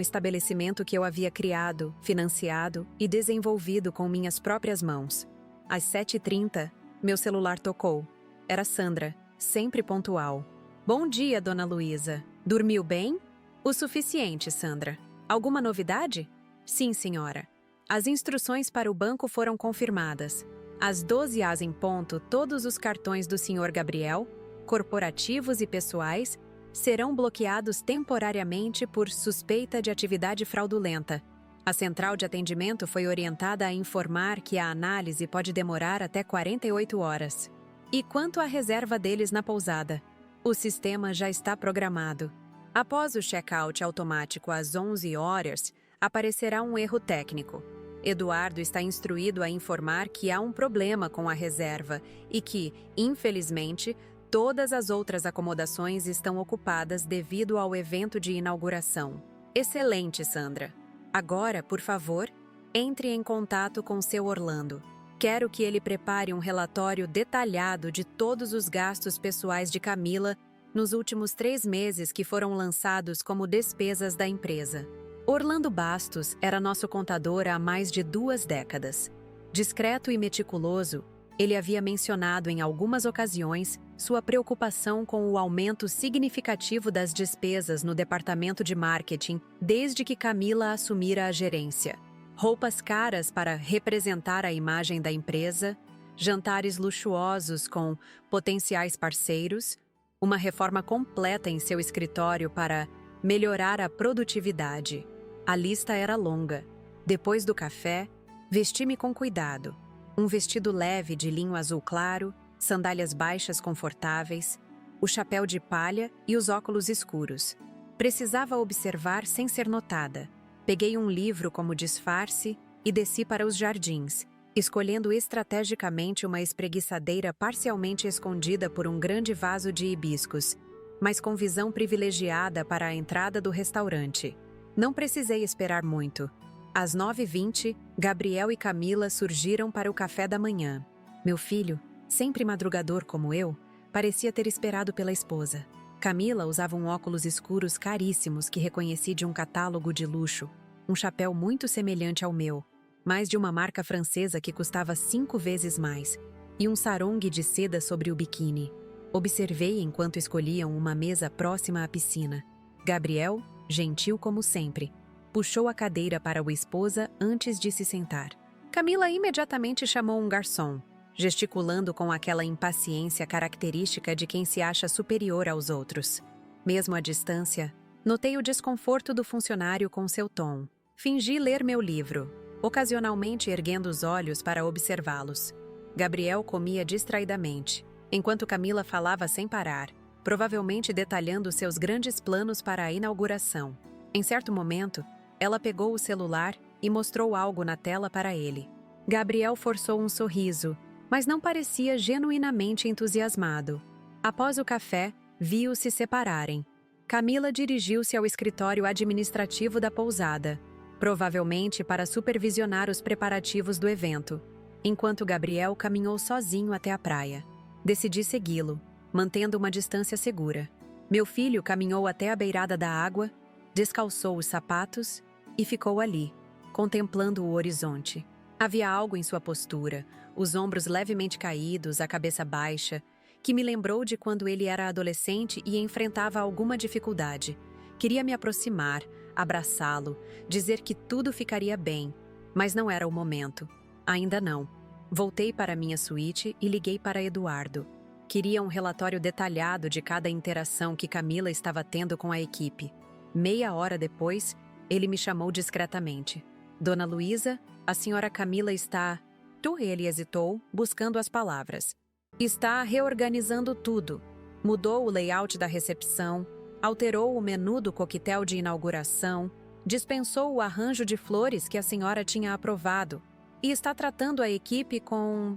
[SPEAKER 1] estabelecimento que eu havia criado, financiado e desenvolvido com minhas próprias mãos. Às 7h30, meu celular tocou. Era Sandra, sempre pontual. Bom dia, Dona Luísa. Dormiu bem? O suficiente, Sandra. Alguma novidade? Sim, senhora. As instruções para o banco foram confirmadas. Às 12h em ponto, todos os cartões do Sr. Gabriel, corporativos e pessoais, serão bloqueados temporariamente por suspeita de atividade fraudulenta. A central de atendimento foi orientada a informar que a análise pode demorar até 48 horas. E quanto à reserva deles na pousada? O sistema já está programado. Após o check-out automático às 11 horas, aparecerá um erro técnico. Eduardo está instruído a informar que há um problema com a reserva e que, infelizmente, todas as outras acomodações estão ocupadas devido ao evento de inauguração. Excelente, Sandra. Agora, por favor, entre em contato com seu Orlando. Quero que ele prepare um relatório detalhado de todos os gastos pessoais de Camila nos últimos 3 meses que foram lançados como despesas da empresa. Orlando Bastos era nosso contador há mais de 2 décadas. Discreto e meticuloso, ele havia mencionado em algumas ocasiões sua preocupação com o aumento significativo das despesas no departamento de marketing desde que Camila assumira a gerência. Roupas caras para representar a imagem da empresa, jantares luxuosos com potenciais parceiros, uma reforma completa em seu escritório para melhorar a produtividade. A lista era longa. Depois do café, vesti-me com cuidado. Um vestido leve de linho azul claro, sandálias baixas confortáveis, o chapéu de palha e os óculos escuros. Precisava observar sem ser notada. Peguei um livro como disfarce e desci para os jardins, escolhendo estrategicamente uma espreguiçadeira parcialmente escondida por um grande vaso de hibiscos, mas com visão privilegiada para a entrada do restaurante. Não precisei esperar muito. Às 9h20, Gabriel e Camila surgiram para o café da manhã. Meu filho, sempre madrugador como eu, parecia ter esperado pela esposa. Camila usava um óculos escuros caríssimos que reconheci de um catálogo de luxo, um chapéu muito semelhante ao meu, mas de uma marca francesa que custava 5 vezes mais, e um sarong de seda sobre o biquíni. Observei enquanto escolhiam uma mesa próxima à piscina. Gabriel, gentil como sempre, puxou a cadeira para a esposa antes de se sentar. Camila imediatamente chamou um garçom, gesticulando com aquela impaciência característica de quem se acha superior aos outros. Mesmo à distância, notei o desconforto do funcionário com seu tom. Fingi ler meu livro, ocasionalmente erguendo os olhos para observá-los. Gabriel comia distraidamente, enquanto Camila falava sem parar, provavelmente detalhando seus grandes planos para a inauguração. Em certo momento, ela pegou o celular e mostrou algo na tela para ele. Gabriel forçou um sorriso, mas não parecia genuinamente entusiasmado. Após o café, vi-os se separarem. Camila dirigiu-se ao escritório administrativo da pousada. provavelmente para supervisionar os preparativos do evento, enquanto Gabriel caminhou sozinho até a praia. Decidi segui-lo, mantendo uma distância segura. Meu filho caminhou até a beirada da água, descalçou os sapatos e ficou ali, contemplando o horizonte. Havia algo em sua postura, os ombros levemente caídos, a cabeça baixa, que me lembrou de quando ele era adolescente e enfrentava alguma dificuldade. Queria me aproximar, abraçá-lo, dizer que tudo ficaria bem, mas não era o momento. Ainda não. Voltei para minha suíte e liguei para Eduardo. Queria um relatório detalhado de cada interação que Camila estava tendo com a equipe. Meia hora depois, ele me chamou discretamente. Dona Luísa, a senhora Camila está... Ele hesitou, buscando as palavras. Está reorganizando tudo. Mudou o layout da recepção, alterou o menu do coquetel de inauguração, dispensou o arranjo de flores que a senhora tinha aprovado e está tratando a equipe com...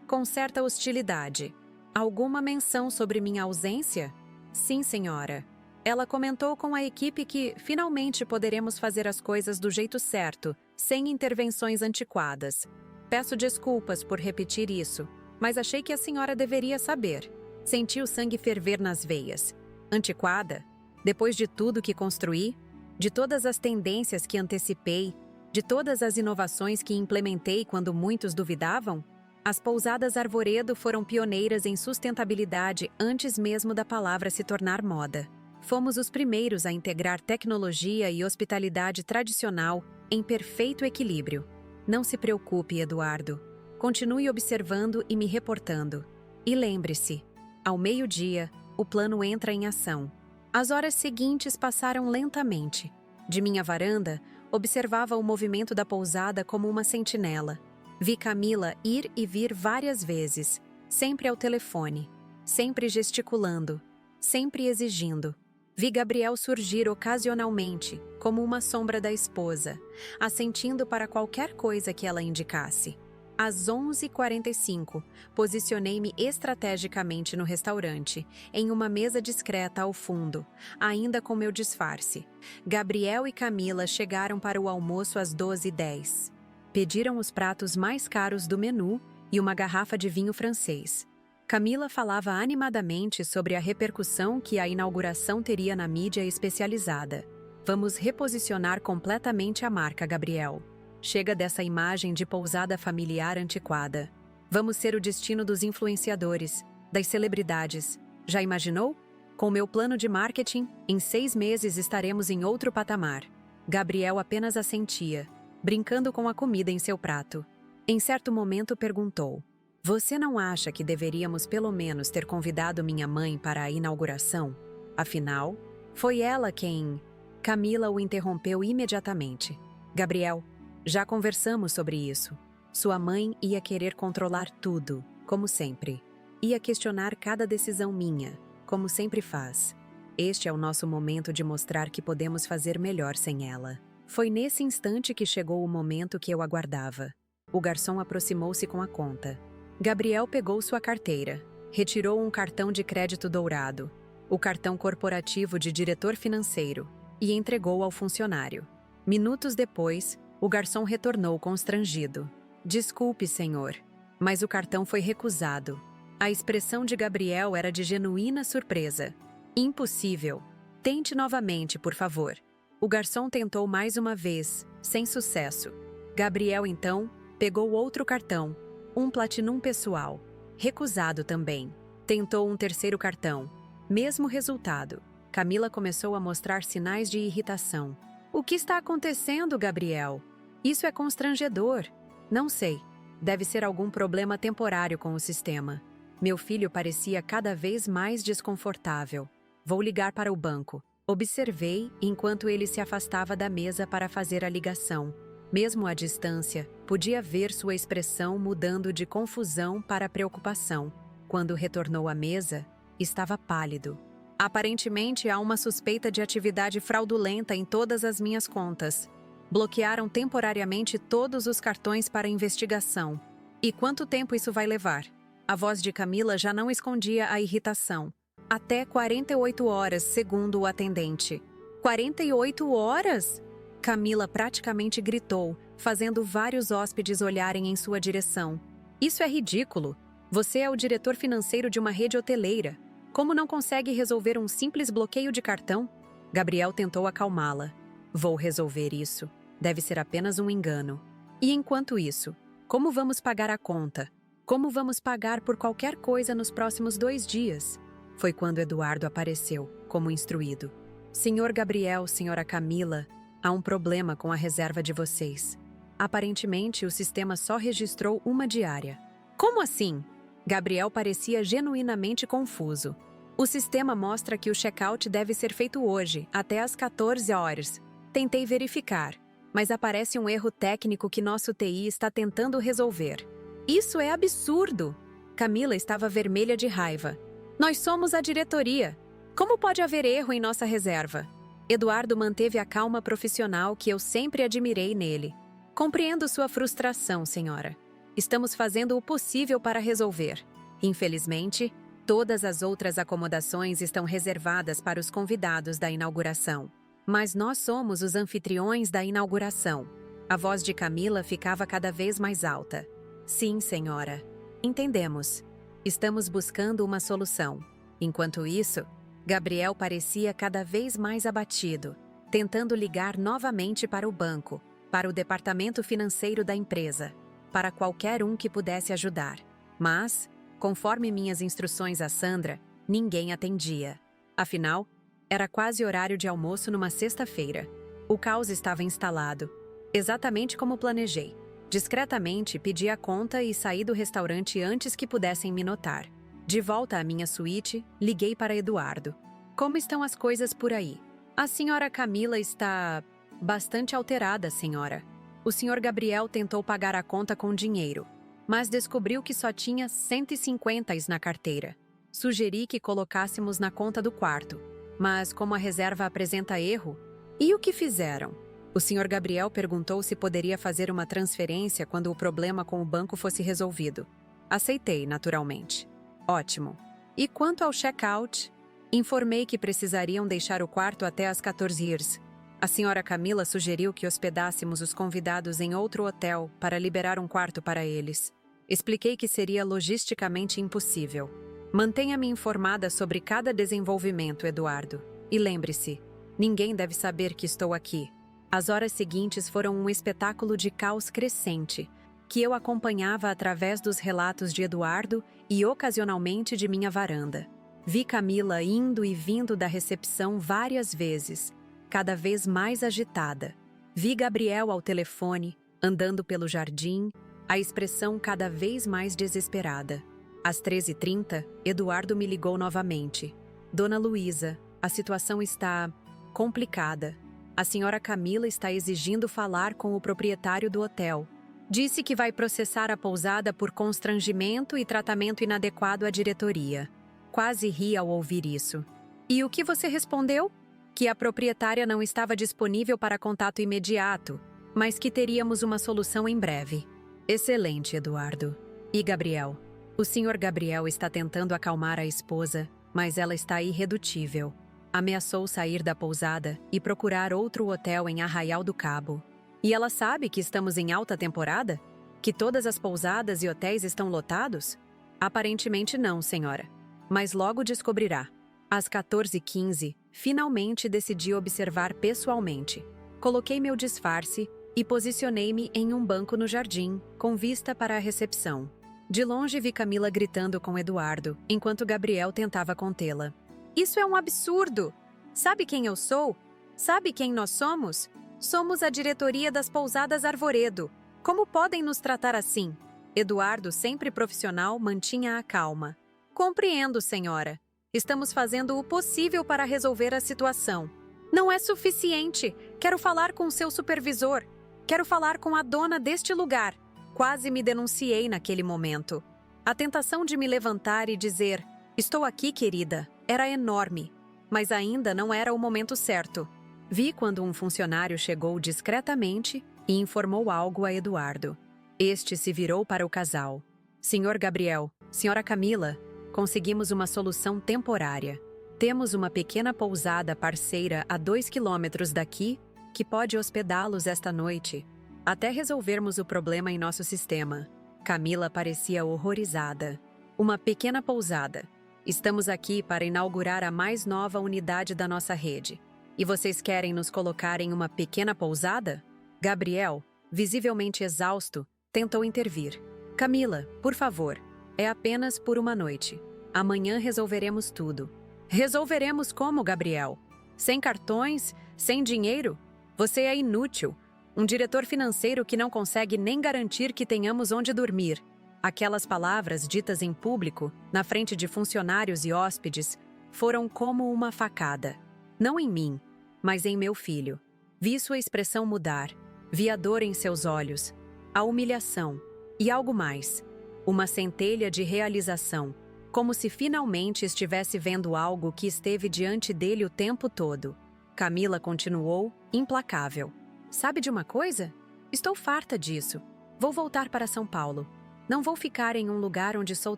[SPEAKER 1] com certa hostilidade. Alguma menção sobre minha ausência? Sim, senhora. Ela comentou com a equipe que finalmente poderemos fazer as coisas do jeito certo, sem intervenções antiquadas. Peço desculpas por repetir isso, mas achei que a senhora deveria saber. Senti o sangue ferver nas veias. Antiquada? Depois de tudo que construí? De todas as tendências que antecipei? De todas as inovações que implementei quando muitos duvidavam? As pousadas Arvoredo foram pioneiras em sustentabilidade antes mesmo da palavra se tornar moda. Fomos os primeiros a integrar tecnologia e hospitalidade tradicional em perfeito equilíbrio. Não se preocupe, Eduardo. Continue observando e me reportando. E lembre-se, ao meio-dia, o plano entra em ação. As horas seguintes passaram lentamente. De minha varanda, observava o movimento da pousada como uma sentinela. Vi Camila ir e vir várias vezes, sempre ao telefone, sempre gesticulando, sempre exigindo. Vi Gabriel surgir ocasionalmente, como uma sombra da esposa, assentindo para qualquer coisa que ela indicasse. Às 11h45, posicionei-me estrategicamente no restaurante, em uma mesa discreta ao fundo, ainda com meu disfarce. Gabriel e Camila chegaram para o almoço às 12h10. Pediram os pratos mais caros do menu e uma garrafa de vinho francês. Camila falava animadamente sobre a repercussão que a inauguração teria na mídia especializada. Vamos reposicionar completamente a marca, Gabriel. Chega dessa imagem de pousada familiar antiquada. Vamos ser o destino dos influenciadores, das celebridades. Já imaginou? Com meu plano de marketing, em 6 meses estaremos em outro patamar. Gabriel apenas assentia, brincando com a comida em seu prato. Em certo momento perguntou: "Você não acha que deveríamos pelo menos ter convidado minha mãe para a inauguração? Afinal, foi ela quem..." Camila o interrompeu imediatamente. "Gabriel, já conversamos sobre isso. Sua mãe ia querer controlar tudo, como sempre. Ia questionar cada decisão minha, como sempre faz. Este é o nosso momento de mostrar que podemos fazer melhor sem ela." Foi nesse instante que chegou o momento que eu aguardava. O garçom aproximou-se com a conta. Gabriel pegou sua carteira, retirou um cartão de crédito dourado, o cartão corporativo de diretor financeiro, e entregou ao funcionário. Minutos depois, o garçom retornou constrangido. "Desculpe, senhor, mas o cartão foi recusado." A expressão de Gabriel era de genuína surpresa. "Impossível. Tente novamente, por favor." O garçom tentou mais uma vez, sem sucesso. Gabriel, então, pegou outro cartão, um Platinum pessoal. Recusado também. Tentou um terceiro cartão. Mesmo resultado. Camila começou a mostrar sinais de irritação. "O que está acontecendo, Gabriel? Isso é constrangedor." "Não sei. Deve ser algum problema temporário com o sistema." Meu filho parecia cada vez mais desconfortável. "Vou ligar para o banco." Observei enquanto ele se afastava da mesa para fazer a ligação. Mesmo à distância, podia ver sua expressão mudando de confusão para preocupação. Quando retornou à mesa, estava pálido. "Aparentemente há uma suspeita de atividade fraudulenta em todas as minhas contas. Bloquearam temporariamente todos os cartões para investigação. E quanto tempo isso vai levar?" A voz de Camila já não escondia a irritação. "Até 48 horas, segundo o atendente." 48 horas? Camila praticamente gritou, fazendo vários hóspedes olharem em sua direção. Isso é ridículo. Você é o diretor financeiro de uma rede hoteleira. Como não consegue resolver um simples bloqueio de cartão? Gabriel tentou acalmá-la. Vou resolver isso. Deve ser apenas um engano. E enquanto isso, como vamos pagar a conta? Como vamos pagar por qualquer coisa nos próximos 2 dias? Foi quando Eduardo apareceu, como instruído. Senhor Gabriel, senhora Camila, há um problema com a reserva de vocês. Aparentemente, o sistema só registrou uma diária. Como assim? Gabriel parecia genuinamente confuso. O sistema mostra que o check-out deve ser feito hoje, até às 14 horas. Tentei verificar, mas aparece um erro técnico que nosso TI está tentando resolver. Isso é absurdo! Camila estava vermelha de raiva. Nós somos a diretoria. Como pode haver erro em nossa reserva? Eduardo manteve a calma profissional que eu sempre admirei nele. Compreendo sua frustração, senhora. Estamos fazendo o possível para resolver. Infelizmente, todas as outras acomodações estão reservadas para os convidados da inauguração. Mas nós somos os anfitriões da inauguração. A voz de Camila ficava cada vez mais alta. Sim, senhora. Entendemos. Estamos buscando uma solução. Enquanto isso, Gabriel parecia cada vez mais abatido, tentando ligar novamente para o banco, para o departamento financeiro da empresa, para qualquer um que pudesse ajudar. Mas, conforme minhas instruções a Sandra, ninguém atendia. Afinal, era quase horário de almoço numa sexta-feira. O caos estava instalado, exatamente como planejei. Discretamente, pedi a conta e saí do restaurante antes que pudessem me notar. De volta à minha suíte, liguei para Eduardo. Como estão as coisas por aí? A senhora Camila está bastante alterada, senhora. O senhor Gabriel tentou pagar a conta com dinheiro, mas descobriu que só tinha 150 na carteira. Sugeri que colocássemos na conta do quarto, mas como a reserva apresenta erro, e o que fizeram? O senhor Gabriel perguntou se poderia fazer uma transferência quando o problema com o banco fosse resolvido. Aceitei, naturalmente. Ótimo. E quanto ao check-out? Informei que precisariam deixar o quarto até às 14 horas. A senhora Camila sugeriu que hospedássemos os convidados em outro hotel para liberar um quarto para eles. Expliquei que seria logisticamente impossível. Mantenha-me informada sobre cada desenvolvimento, Eduardo. E lembre-se, ninguém deve saber que estou aqui. As horas seguintes foram um espetáculo de caos crescente, que eu acompanhava através dos relatos de Eduardo e ocasionalmente de minha varanda. Vi Camila indo e vindo da recepção várias vezes, cada vez mais agitada. Vi Gabriel ao telefone, andando pelo jardim, a expressão cada vez mais desesperada. Às 13h30, Eduardo me ligou novamente. Dona Luísa, a situação está complicada. A senhora Camila está exigindo falar com o proprietário do hotel. Disse que vai processar a pousada por constrangimento e tratamento inadequado à diretoria. Quase ri ao ouvir isso. E o que você respondeu? Que a proprietária não estava disponível para contato imediato, mas que teríamos uma solução em breve. Excelente, Eduardo. E Gabriel? O senhor Gabriel está tentando acalmar a esposa, mas ela está irredutível. Ameaçou sair da pousada e procurar outro hotel em Arraial do Cabo. E ela sabe que estamos em alta temporada? Que todas as pousadas e hotéis estão lotados? Aparentemente não, senhora. Mas logo descobrirá. Às 14h15, finalmente decidi observar pessoalmente. Coloquei meu disfarce e posicionei-me em um banco no jardim, com vista para a recepção. De longe vi Camila gritando com Eduardo, enquanto Gabriel tentava contê-la. Isso é um absurdo! Sabe quem eu sou? Sabe quem nós somos? Somos a diretoria das pousadas Arvoredo. Como podem nos tratar assim? Eduardo, sempre profissional, mantinha a calma. Compreendo, senhora. Estamos fazendo o possível para resolver a situação. Não é suficiente. Quero falar com seu supervisor. Quero falar com a dona deste lugar. Quase me denunciei naquele momento. A tentação de me levantar e dizer: "Estou aqui, querida", era enorme. Mas ainda não era o momento certo. Vi quando um funcionário chegou discretamente e informou algo a Eduardo. Este se virou para o casal. Senhor Gabriel, senhora Camila, conseguimos uma solução temporária. Temos uma pequena pousada parceira a 2 quilômetros daqui que pode hospedá-los esta noite, até resolvermos o problema em nosso sistema. Camila parecia horrorizada. Uma pequena pousada. Estamos aqui para inaugurar a mais nova unidade da nossa rede. E vocês querem nos colocar em uma pequena pousada? Gabriel, visivelmente exausto, tentou intervir. Camila, por favor, é apenas por uma noite. Amanhã resolveremos tudo. Resolveremos como, Gabriel? Sem cartões? Sem dinheiro? Você é inútil. Um diretor financeiro que não consegue nem garantir que tenhamos onde dormir. Aquelas palavras ditas em público, na frente de funcionários e hóspedes, foram como uma facada. Não em mim, mas em meu filho. Vi sua expressão mudar. Vi a dor em seus olhos, a humilhação e algo mais. Uma centelha de realização, como se finalmente estivesse vendo algo que esteve diante dele o tempo todo. Camila continuou, implacável. Sabe de uma coisa? Estou farta disso. Vou voltar para São Paulo. Não vou ficar em um lugar onde sou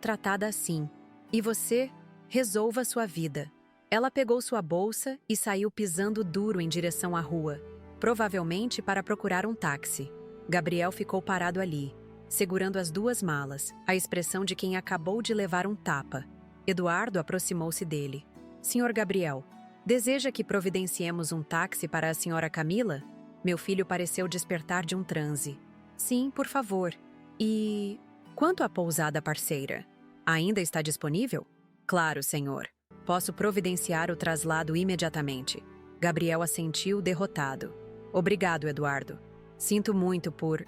[SPEAKER 1] tratada assim. E você, resolva sua vida. Ela pegou sua bolsa e saiu pisando duro em direção à rua, provavelmente para procurar um táxi. Gabriel ficou parado ali, segurando as duas malas, a expressão de quem acabou de levar um tapa. Eduardo aproximou-se dele. Senhor Gabriel, deseja que providenciemos um táxi para a senhora Camila? Meu filho pareceu despertar de um transe. Sim, por favor. E quanto à pousada parceira? Ainda está disponível? Claro, senhor. Posso providenciar o traslado imediatamente. Gabriel assentiu, derrotado. Obrigado, Eduardo. Sinto muito por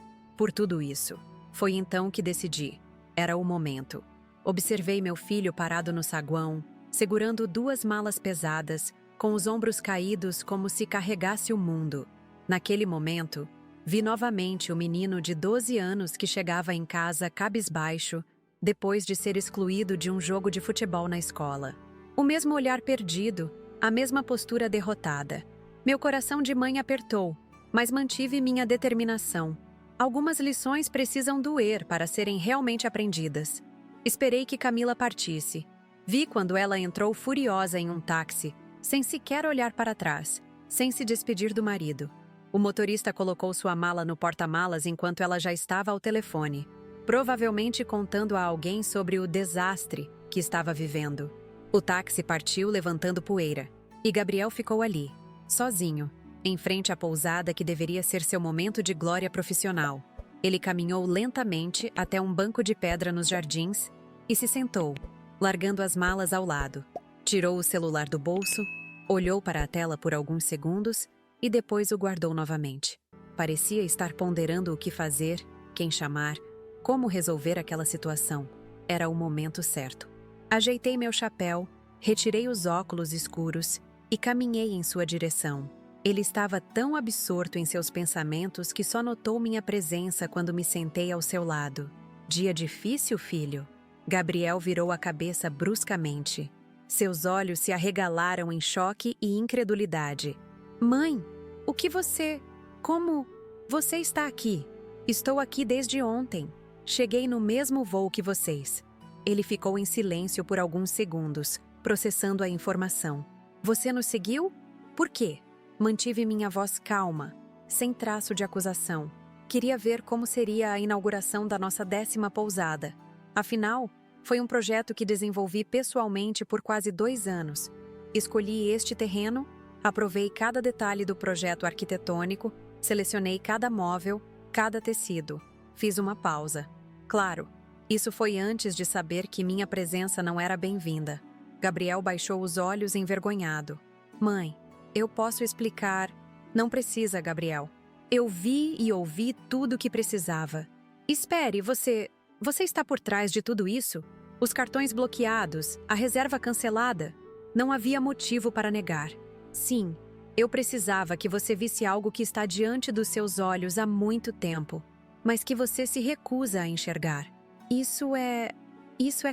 [SPEAKER 1] tudo isso. Foi então que decidi. Era o momento. Observei meu filho parado no saguão, segurando duas malas pesadas, com os ombros caídos como se carregasse o mundo. Naquele momento, vi novamente o menino de 12 anos que chegava em casa cabisbaixo, depois de ser excluído de um jogo de futebol na escola. O mesmo olhar perdido, a mesma postura derrotada. Meu coração de mãe apertou, mas mantive minha determinação. Algumas lições precisam doer para serem realmente aprendidas. Esperei que Camila partisse. Vi quando ela entrou furiosa em um táxi, sem sequer olhar para trás, sem se despedir do marido. O motorista colocou sua mala no porta-malas enquanto ela já estava ao telefone, provavelmente contando a alguém sobre o desastre que estava vivendo. O táxi partiu levantando poeira, e Gabriel ficou ali, sozinho, em frente à pousada que deveria ser seu momento de glória profissional. Ele caminhou lentamente até um banco de pedra nos jardins e se sentou, largando as malas ao lado. Tirou o celular do bolso, olhou para a tela por alguns segundos e depois o guardou novamente. Parecia estar ponderando o que fazer, quem chamar, como resolver aquela situação. Era o momento certo. Ajeitei meu chapéu, retirei os óculos escuros e caminhei em sua direção. Ele estava tão absorto em seus pensamentos que só notou minha presença quando me sentei ao seu lado. Dia difícil, filho? Gabriel virou a cabeça bruscamente. Seus olhos se arregalaram em choque e incredulidade. Mãe, o que você... Como... Você está aqui? Estou aqui desde ontem. Cheguei no mesmo voo que vocês. Ele ficou em silêncio por alguns segundos, processando a informação. Você nos seguiu? Por quê? Mantive minha voz calma, sem traço de acusação. Queria ver como seria a inauguração da nossa 10ª pousada. Afinal, foi um projeto que desenvolvi pessoalmente por quase 2 anos. Escolhi este terreno, aprovei cada detalhe do projeto arquitetônico, selecionei cada móvel, cada tecido. Fiz uma pausa. Claro, isso foi antes de saber que minha presença não era bem-vinda. Gabriel baixou os olhos envergonhado. Mãe, eu posso explicar... Não precisa, Gabriel. Eu vi e ouvi tudo o que precisava. Espere, você está por trás de tudo isso? Os cartões bloqueados, a reserva cancelada? Não havia motivo para negar. Sim, eu precisava que você visse algo que está diante dos seus olhos há muito tempo, mas que você se recusa a enxergar. Isso é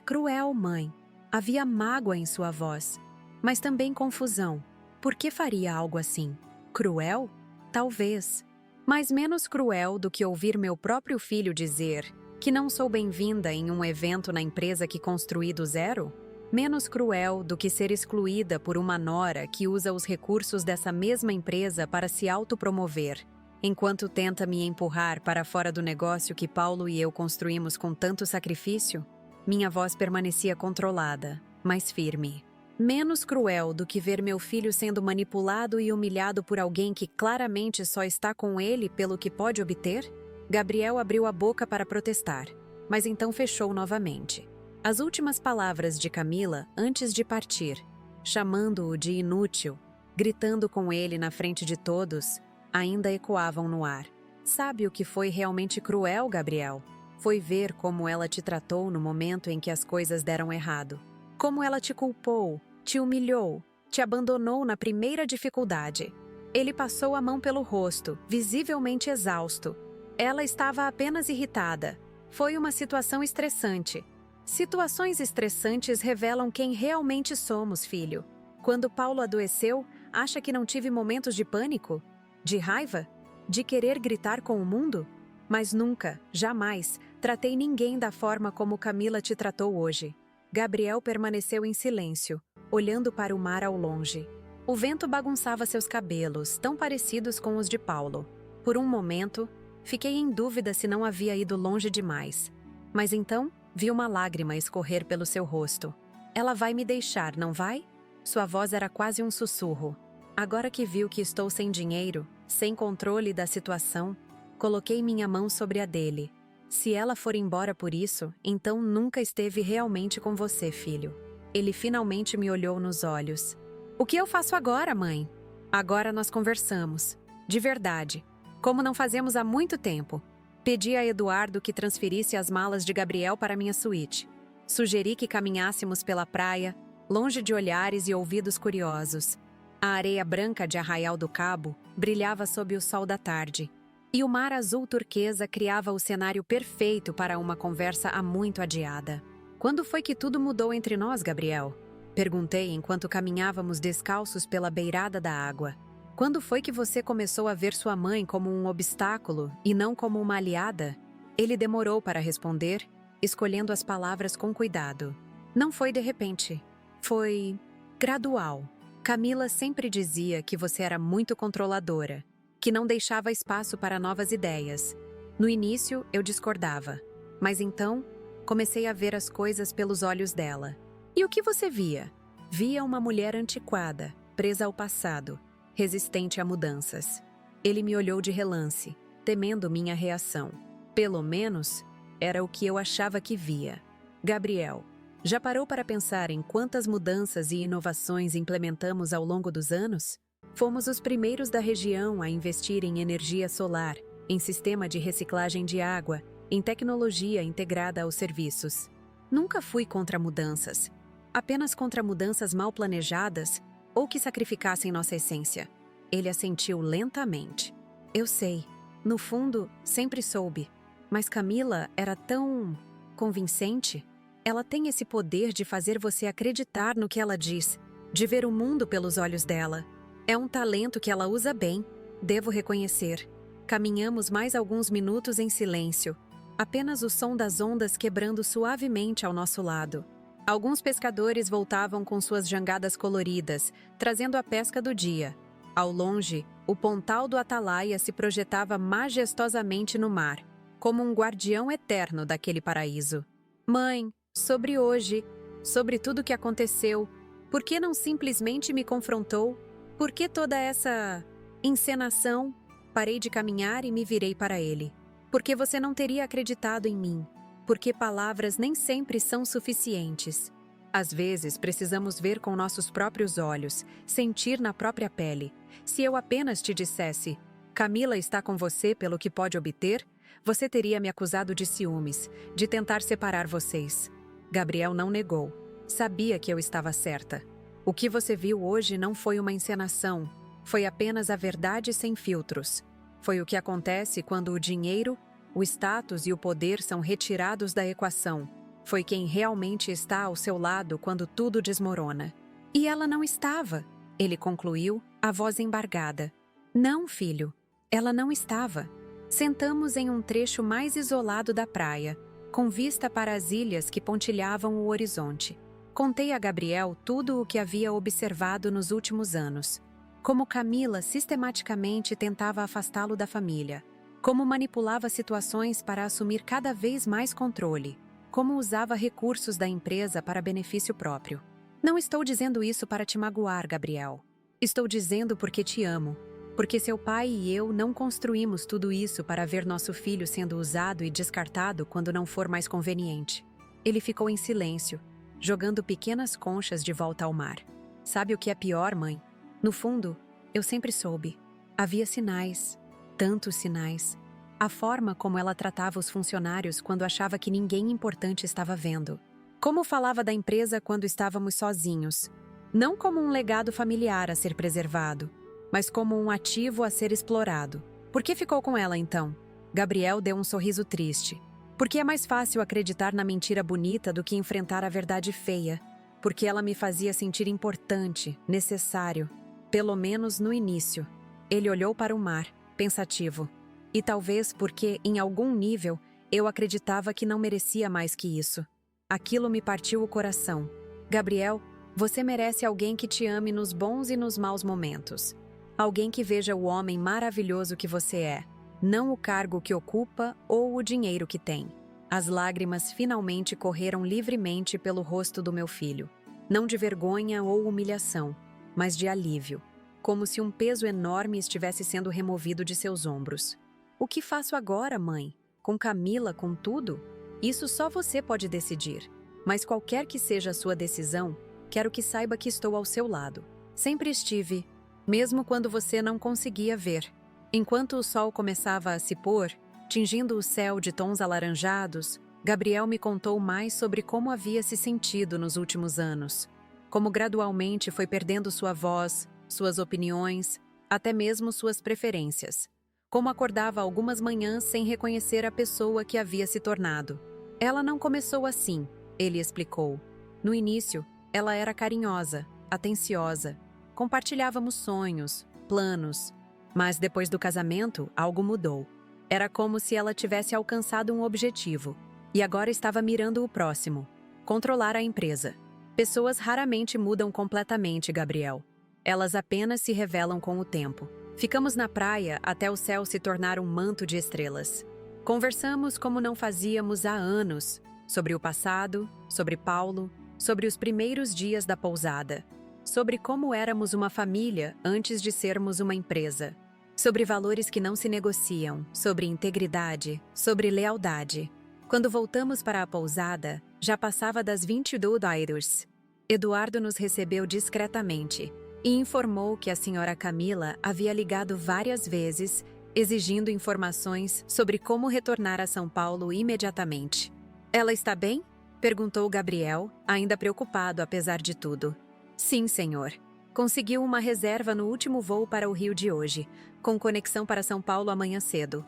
[SPEAKER 1] cruel, mãe. Havia mágoa em sua voz, mas também confusão. Por que faria algo assim? Cruel? Talvez. Mas menos cruel do que ouvir meu próprio filho dizer que não sou bem-vinda em um evento na empresa que construí do zero? Menos cruel do que ser excluída por uma nora que usa os recursos dessa mesma empresa para se autopromover, enquanto tenta me empurrar para fora do negócio que Paulo e eu construímos com tanto sacrifício. Minha voz permanecia controlada, mas firme. Menos cruel do que ver meu filho sendo manipulado e humilhado por alguém que claramente só está com ele pelo que pode obter? Gabriel abriu a boca para protestar, mas então fechou novamente. As últimas palavras de Camila antes de partir, chamando-o de inútil, gritando com ele na frente de todos, ainda ecoavam no ar. Sabe o que foi realmente cruel, Gabriel? Foi ver como ela te tratou no momento em que as coisas deram errado. Como ela te culpou, te humilhou, te abandonou na primeira dificuldade. Ele passou a mão pelo rosto, visivelmente exausto. Ela estava apenas irritada. Foi uma situação estressante. Situações estressantes revelam quem realmente somos, filho. Quando Paulo adoeceu, acha que não tive momentos de pânico? De raiva? De querer gritar com o mundo? Mas nunca, jamais, tratei ninguém da forma como Camila te tratou hoje. Gabriel permaneceu em silêncio, olhando para o mar ao longe. O vento bagunçava seus cabelos, tão parecidos com os de Paulo. Por um momento, fiquei em dúvida se não havia ido longe demais. Mas então, vi uma lágrima escorrer pelo seu rosto. Ela vai me deixar, não vai? Sua voz era quase um sussurro. Agora que viu que estou sem dinheiro, sem controle da situação, coloquei minha mão sobre a dele. Se ela for embora por isso, então nunca esteve realmente com você, filho. Ele finalmente me olhou nos olhos. O que eu faço agora, mãe? Agora nós conversamos. De verdade. Como não fazemos há muito tempo. Pedi a Eduardo que transferisse as malas de Gabriel para minha suíte. Sugeri que caminhássemos pela praia, longe de olhares e ouvidos curiosos. A areia branca de Arraial do Cabo brilhava sob o sol da tarde. E o mar azul turquesa criava o cenário perfeito para uma conversa há muito adiada. Quando foi que tudo mudou entre nós, Gabriel? Perguntei enquanto caminhávamos descalços pela beirada da água. Quando foi que você começou a ver sua mãe como um obstáculo e não como uma aliada? Ele demorou para responder, escolhendo as palavras com cuidado. Não foi de repente. Foi gradual. Camila sempre dizia que você era muito controladora, que não deixava espaço para novas ideias. No início, eu discordava. Mas então, comecei a ver as coisas pelos olhos dela. E o que você via? Via uma mulher antiquada, presa ao passado, resistente a mudanças. Ele me olhou de relance, temendo minha reação. Pelo menos, era o que eu achava que via. Gabriel, já parou para pensar em quantas mudanças e inovações implementamos ao longo dos anos? Fomos os primeiros da região a investir em energia solar, em sistema de reciclagem de água, em tecnologia integrada aos serviços. Nunca fui contra mudanças, apenas contra mudanças mal planejadas ou que sacrificassem nossa essência. Ele assentiu lentamente. Eu sei, no fundo, sempre soube, mas Camila era tão convincente. Ela tem esse poder de fazer você acreditar no que ela diz, de ver o mundo pelos olhos dela. É um talento que ela usa bem, devo reconhecer. Caminhamos mais alguns minutos em silêncio, apenas o som das ondas quebrando suavemente ao nosso lado. Alguns pescadores voltavam com suas jangadas coloridas, trazendo a pesca do dia. Ao longe, o pontal do Atalaia se projetava majestosamente no mar, como um guardião eterno daquele paraíso. Mãe, sobre hoje, sobre tudo o que aconteceu, por que não simplesmente me confrontou? Por que toda essa encenação? Parei de caminhar e me virei para ele. Porque você não teria acreditado em mim. Porque palavras nem sempre são suficientes. Às vezes, precisamos ver com nossos próprios olhos, sentir na própria pele. Se eu apenas te dissesse, Camila está com você pelo que pode obter, você teria me acusado de ciúmes, de tentar separar vocês. Gabriel não negou. Sabia que eu estava certa. O que você viu hoje não foi uma encenação, foi apenas a verdade sem filtros. Foi o que acontece quando o dinheiro, o status e o poder são retirados da equação. Foi quem realmente está ao seu lado quando tudo desmorona. E ela não estava, ele concluiu, a voz embargada. Não, filho, ela não estava. Sentamos em um trecho mais isolado da praia, com vista para as ilhas que pontilhavam o horizonte. Contei a Gabriel tudo o que havia observado nos últimos anos. Como Camila sistematicamente tentava afastá-lo da família. Como manipulava situações para assumir cada vez mais controle. Como usava recursos da empresa para benefício próprio. Não estou dizendo isso para te magoar, Gabriel. Estou dizendo porque te amo. Porque seu pai e eu não construímos tudo isso para ver nosso filho sendo usado e descartado quando não for mais conveniente. Ele ficou em silêncio, jogando pequenas conchas de volta ao mar. Sabe o que é pior, mãe? No fundo, eu sempre soube. Havia sinais, tantos sinais. A forma como ela tratava os funcionários quando achava que ninguém importante estava vendo. Como falava da empresa quando estávamos sozinhos. Não como um legado familiar a ser preservado, mas como um ativo a ser explorado. Por que ficou com ela, então? Gabriel deu um sorriso triste. Porque é mais fácil acreditar na mentira bonita do que enfrentar a verdade feia. Porque ela me fazia sentir importante, necessário. Pelo menos no início. Ele olhou para o mar, pensativo. E talvez porque, em algum nível, eu acreditava que não merecia mais que isso. Aquilo me partiu o coração. Gabriel, você merece alguém que te ame nos bons e nos maus momentos. Alguém que veja o homem maravilhoso que você é, não o cargo que ocupa ou o dinheiro que tem. As lágrimas finalmente correram livremente pelo rosto do meu filho. Não de vergonha ou humilhação, mas de alívio. Como se um peso enorme estivesse sendo removido de seus ombros. O que faço agora, mãe? Com Camila, com tudo? Isso só você pode decidir. Mas qualquer que seja a sua decisão, quero que saiba que estou ao seu lado. Sempre estive, mesmo quando você não conseguia ver. Enquanto o sol começava a se pôr, tingindo o céu de tons alaranjados, Gabriel me contou mais sobre como havia se sentido nos últimos anos. Como gradualmente foi perdendo sua voz, suas opiniões, até mesmo suas preferências. Como acordava algumas manhãs sem reconhecer a pessoa que havia se tornado. Ela não começou assim, ele explicou. No início, ela era carinhosa, atenciosa. Compartilhávamos sonhos, planos. Mas depois do casamento, algo mudou. Era como se ela tivesse alcançado um objetivo. E agora estava mirando o próximo. Controlar a empresa. Pessoas raramente mudam completamente, Gabriel. Elas apenas se revelam com o tempo. Ficamos na praia até o céu se tornar um manto de estrelas. Conversamos como não fazíamos há anos. Sobre o passado, sobre Paulo, sobre os primeiros dias da pousada. Sobre como éramos uma família antes de sermos uma empresa. Sobre valores que não se negociam, sobre integridade, sobre lealdade. Quando voltamos para a pousada, já passava das 22 horas. Eduardo nos recebeu discretamente e informou que a senhora Camila havia ligado várias vezes, exigindo informações sobre como retornar a São Paulo imediatamente. Ela está bem? Perguntou Gabriel, ainda preocupado apesar de tudo. Sim, senhor. Conseguiu uma reserva no último voo para o Rio de hoje, com conexão para São Paulo amanhã cedo.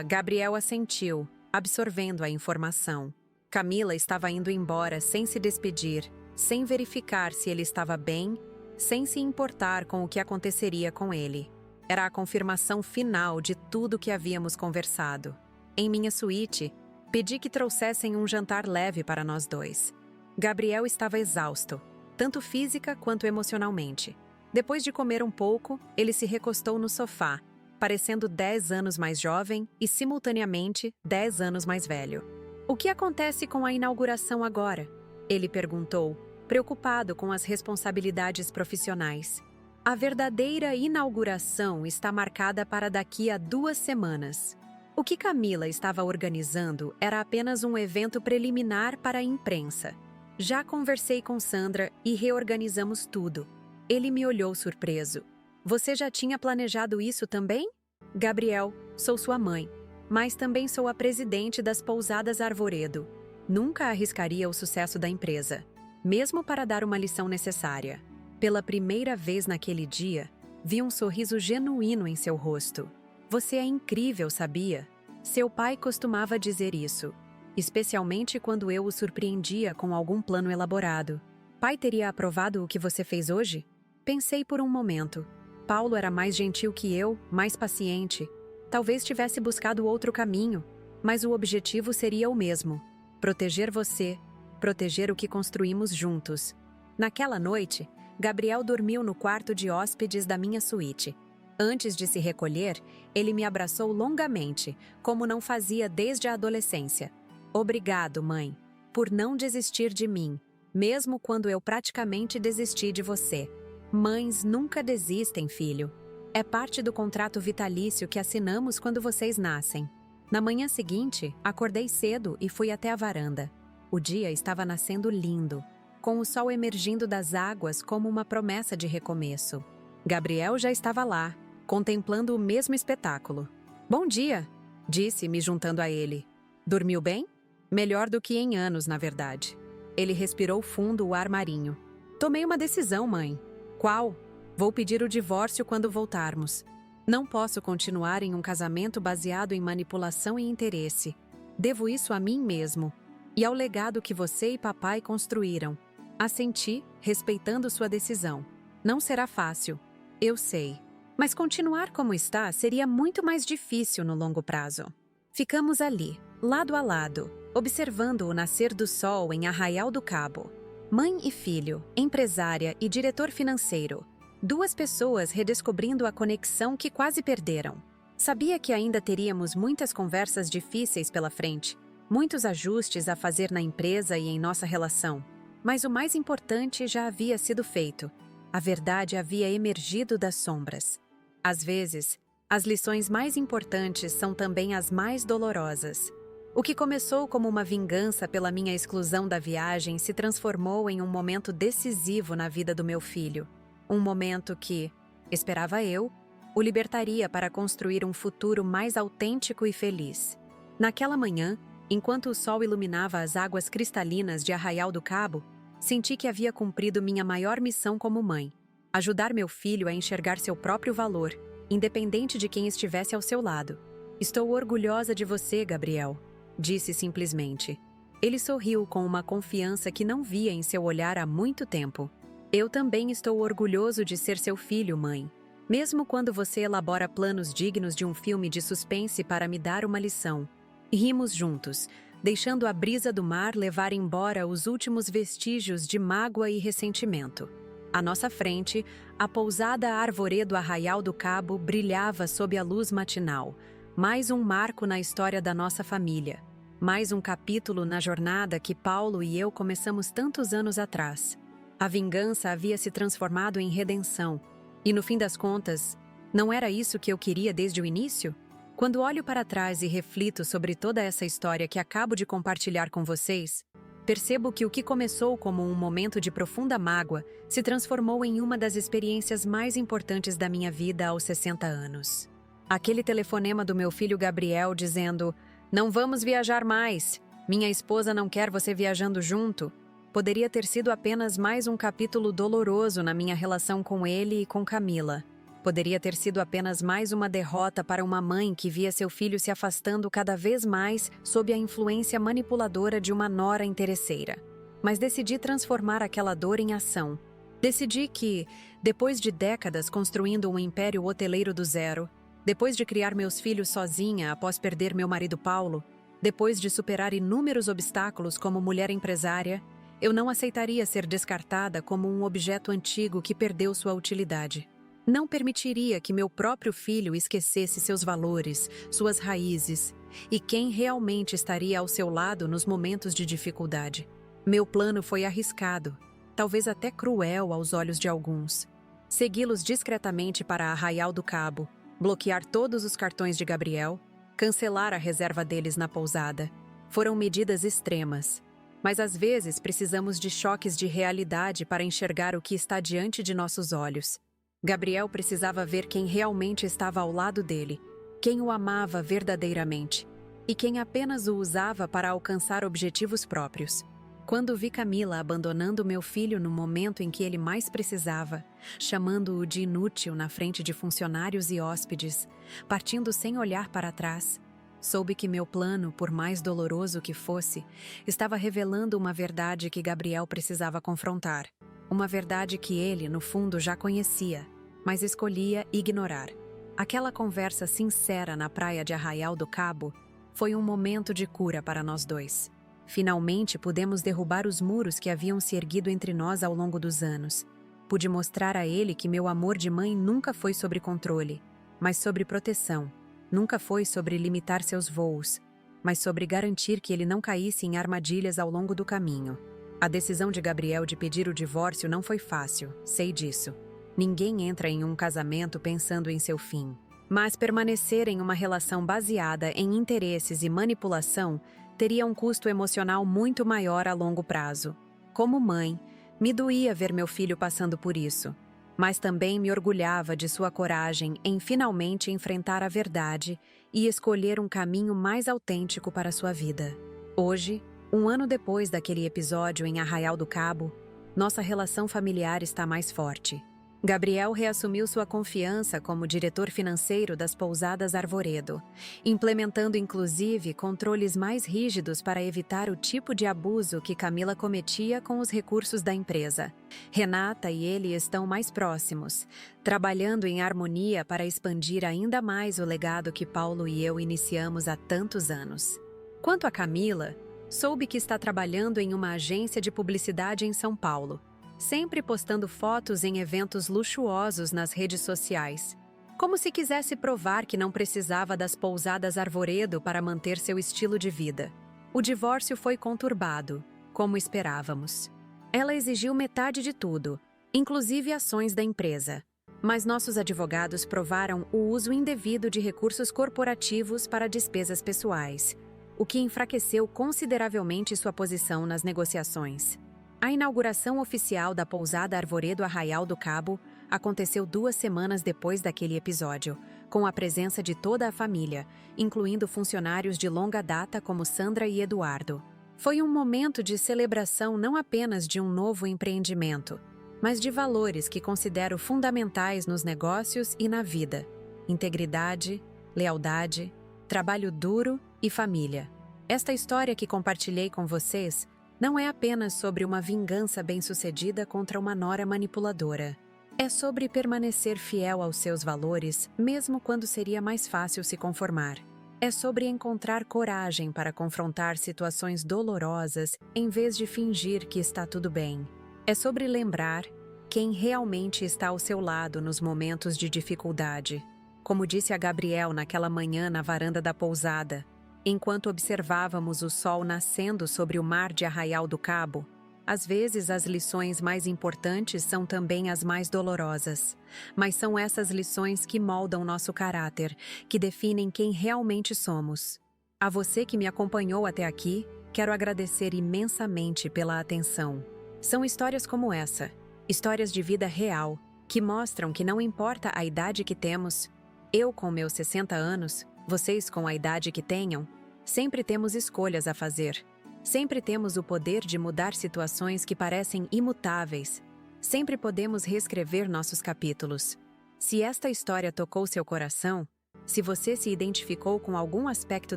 [SPEAKER 1] Gabriel assentiu, absorvendo a informação. Camila estava indo embora sem se despedir, sem verificar se ele estava bem, sem se importar com o que aconteceria com ele. Era a confirmação final de tudo que havíamos conversado. Em minha suíte, pedi que trouxessem um jantar leve para nós dois. Gabriel estava exausto, tanto física quanto emocionalmente. Depois de comer um pouco, ele se recostou no sofá, parecendo 10 anos mais jovem e, simultaneamente, 10 anos mais velho. O que acontece com a inauguração agora? Ele perguntou, preocupado com as responsabilidades profissionais. A verdadeira inauguração está marcada para daqui a 2 semanas. O que Camila estava organizando era apenas um evento preliminar para a imprensa. Já conversei com Sandra e reorganizamos tudo. Ele me olhou surpreso. Você já tinha planejado isso também? Gabriel, sou sua mãe, mas também sou a presidente das Pousadas Arvoredo. Nunca arriscaria o sucesso da empresa, mesmo para dar uma lição necessária. Pela primeira vez naquele dia, vi um sorriso genuíno em seu rosto. Você é incrível, sabia? Seu pai costumava dizer isso, especialmente quando eu o surpreendia com algum plano elaborado. Pai teria aprovado o que você fez hoje? Pensei por um momento. Paulo era mais gentil que eu, mais paciente. Talvez tivesse buscado outro caminho, mas o objetivo seria o mesmo. Proteger você, proteger o que construímos juntos. Naquela noite, Gabriel dormiu no quarto de hóspedes da minha suíte. Antes de se recolher, ele me abraçou longamente, como não fazia desde a adolescência. Obrigado, mãe, por não desistir de mim, mesmo quando eu praticamente desisti de você. Mães nunca desistem, filho. É parte do contrato vitalício que assinamos quando vocês nascem. Na manhã seguinte, acordei cedo e fui até a varanda. O dia estava nascendo lindo, com o sol emergindo das águas como uma promessa de recomeço. Gabriel já estava lá, contemplando o mesmo espetáculo. "Bom dia", disse, me juntando a ele. "Dormiu bem?" "Melhor do que em anos, na verdade." Ele respirou fundo o ar marinho. "Tomei uma decisão, mãe." "Qual?" "Vou pedir o divórcio quando voltarmos. Não posso continuar em um casamento baseado em manipulação e interesse. Devo isso a mim mesmo e ao legado que você e papai construíram." Assenti, respeitando sua decisão. "Não será fácil, eu sei. Mas continuar como está seria muito mais difícil no longo prazo." Ficamos ali, lado a lado, observando o nascer do sol em Arraial do Cabo. Mãe e filho, empresária e diretor financeiro. Duas pessoas redescobrindo a conexão que quase perderam. Sabia que ainda teríamos muitas conversas difíceis pela frente, muitos ajustes a fazer na empresa e em nossa relação. Mas o mais importante já havia sido feito. A verdade havia emergido das sombras. Às vezes, as lições mais importantes são também as mais dolorosas. O que começou como uma vingança pela minha exclusão da viagem se transformou em um momento decisivo na vida do meu filho. Um momento que, esperava eu, o libertaria para construir um futuro mais autêntico e feliz. Naquela manhã, enquanto o sol iluminava as águas cristalinas de Arraial do Cabo, senti que havia cumprido minha maior missão como mãe: ajudar meu filho a enxergar seu próprio valor, independente de quem estivesse ao seu lado. "Estou orgulhosa de você, Gabriel", disse simplesmente. Ele sorriu com uma confiança que não via em seu olhar há muito tempo. "Eu também estou orgulhoso de ser seu filho, mãe. Mesmo quando você elabora planos dignos de um filme de suspense para me dar uma lição." Rimos juntos, deixando a brisa do mar levar embora os últimos vestígios de mágoa e ressentimento. À nossa frente, a pousada Arvoredo Arraial do Cabo brilhava sob a luz matinal. Mais um marco na história da nossa família. Mais um capítulo na jornada que Paulo e eu começamos tantos anos atrás. A vingança havia se transformado em redenção. E no fim das contas, não era isso que eu queria desde o início? Quando olho para trás e reflito sobre toda essa história que acabo de compartilhar com vocês, percebo que o que começou como um momento de profunda mágoa se transformou em uma das experiências mais importantes da minha vida aos 60 anos. Aquele telefonema do meu filho Gabriel dizendo: "Não vamos viajar mais. Minha esposa não quer você viajando junto." Poderia ter sido apenas mais um capítulo doloroso na minha relação com ele e com Camila. Poderia ter sido apenas mais uma derrota para uma mãe que via seu filho se afastando cada vez mais sob a influência manipuladora de uma nora interesseira. Mas decidi transformar aquela dor em ação. Decidi que, depois de décadas construindo um império hoteleiro do zero, depois de criar meus filhos sozinha após perder meu marido Paulo, depois de superar inúmeros obstáculos como mulher empresária, eu não aceitaria ser descartada como um objeto antigo que perdeu sua utilidade. Não permitiria que meu próprio filho esquecesse seus valores, suas raízes e quem realmente estaria ao seu lado nos momentos de dificuldade. Meu plano foi arriscado, talvez até cruel aos olhos de alguns. Segui-los discretamente para Arraial do Cabo, bloquear todos os cartões de Gabriel, cancelar a reserva deles na pousada. Foram medidas extremas. Mas às vezes precisamos de choques de realidade para enxergar o que está diante de nossos olhos. Gabriel precisava ver quem realmente estava ao lado dele, quem o amava verdadeiramente, e quem apenas o usava para alcançar objetivos próprios. Quando vi Camila abandonando meu filho no momento em que ele mais precisava, chamando-o de inútil na frente de funcionários e hóspedes, partindo sem olhar para trás, soube que meu plano, por mais doloroso que fosse, estava revelando uma verdade que Gabriel precisava confrontar. Uma verdade que ele, no fundo, já conhecia, mas escolhia ignorar. Aquela conversa sincera na praia de Arraial do Cabo foi um momento de cura para nós dois. Finalmente pudemos derrubar os muros que haviam se erguido entre nós ao longo dos anos. Pude mostrar a ele que meu amor de mãe nunca foi sobre controle, mas sobre proteção. Nunca foi sobre limitar seus voos, mas sobre garantir que ele não caísse em armadilhas ao longo do caminho. A decisão de Gabriel de pedir o divórcio não foi fácil, sei disso. Ninguém entra em um casamento pensando em seu fim. Mas permanecer em uma relação baseada em interesses e manipulação teria um custo emocional muito maior a longo prazo. Como mãe, me doía ver meu filho passando por isso, mas também me orgulhava de sua coragem em finalmente enfrentar a verdade e escolher um caminho mais autêntico para sua vida. Hoje, um ano depois daquele episódio em Arraial do Cabo, nossa relação familiar está mais forte. Gabriel reassumiu sua confiança como diretor financeiro das pousadas Arvoredo, implementando inclusive controles mais rígidos para evitar o tipo de abuso que Camila cometia com os recursos da empresa. Renata e ele estão mais próximos, trabalhando em harmonia para expandir ainda mais o legado que Paulo e eu iniciamos há tantos anos. Quanto a Camila, soube que está trabalhando em uma agência de publicidade em São Paulo, sempre postando fotos em eventos luxuosos nas redes sociais, como se quisesse provar que não precisava das pousadas Arvoredo para manter seu estilo de vida. O divórcio foi conturbado, como esperávamos. Ela exigiu metade de tudo, inclusive ações da empresa. Mas nossos advogados provaram o uso indevido de recursos corporativos para despesas pessoais, o que enfraqueceu consideravelmente sua posição nas negociações. A inauguração oficial da pousada Arvoredo Arraial do Cabo aconteceu 2 semanas depois daquele episódio, com a presença de toda a família, incluindo funcionários de longa data como Sandra e Eduardo. Foi um momento de celebração não apenas de um novo empreendimento, mas de valores que considero fundamentais nos negócios e na vida: integridade, lealdade, trabalho duro e família. Esta história que compartilhei com vocês não é apenas sobre uma vingança bem-sucedida contra uma nora manipuladora. É sobre permanecer fiel aos seus valores, mesmo quando seria mais fácil se conformar. É sobre encontrar coragem para confrontar situações dolorosas em vez de fingir que está tudo bem. É sobre lembrar quem realmente está ao seu lado nos momentos de dificuldade. Como disse a Gabriel naquela manhã na varanda da pousada, enquanto observávamos o sol nascendo sobre o mar de Arraial do Cabo, às vezes as lições mais importantes são também as mais dolorosas, mas são essas lições que moldam nosso caráter, que definem quem realmente somos. A você que me acompanhou até aqui, quero agradecer imensamente pela atenção. São histórias como essa, histórias de vida real, que mostram que não importa a idade que temos, eu com meus 60 anos, vocês com a idade que tenham, sempre temos escolhas a fazer. Sempre temos o poder de mudar situações que parecem imutáveis. Sempre podemos reescrever nossos capítulos. Se esta história tocou seu coração, se você se identificou com algum aspecto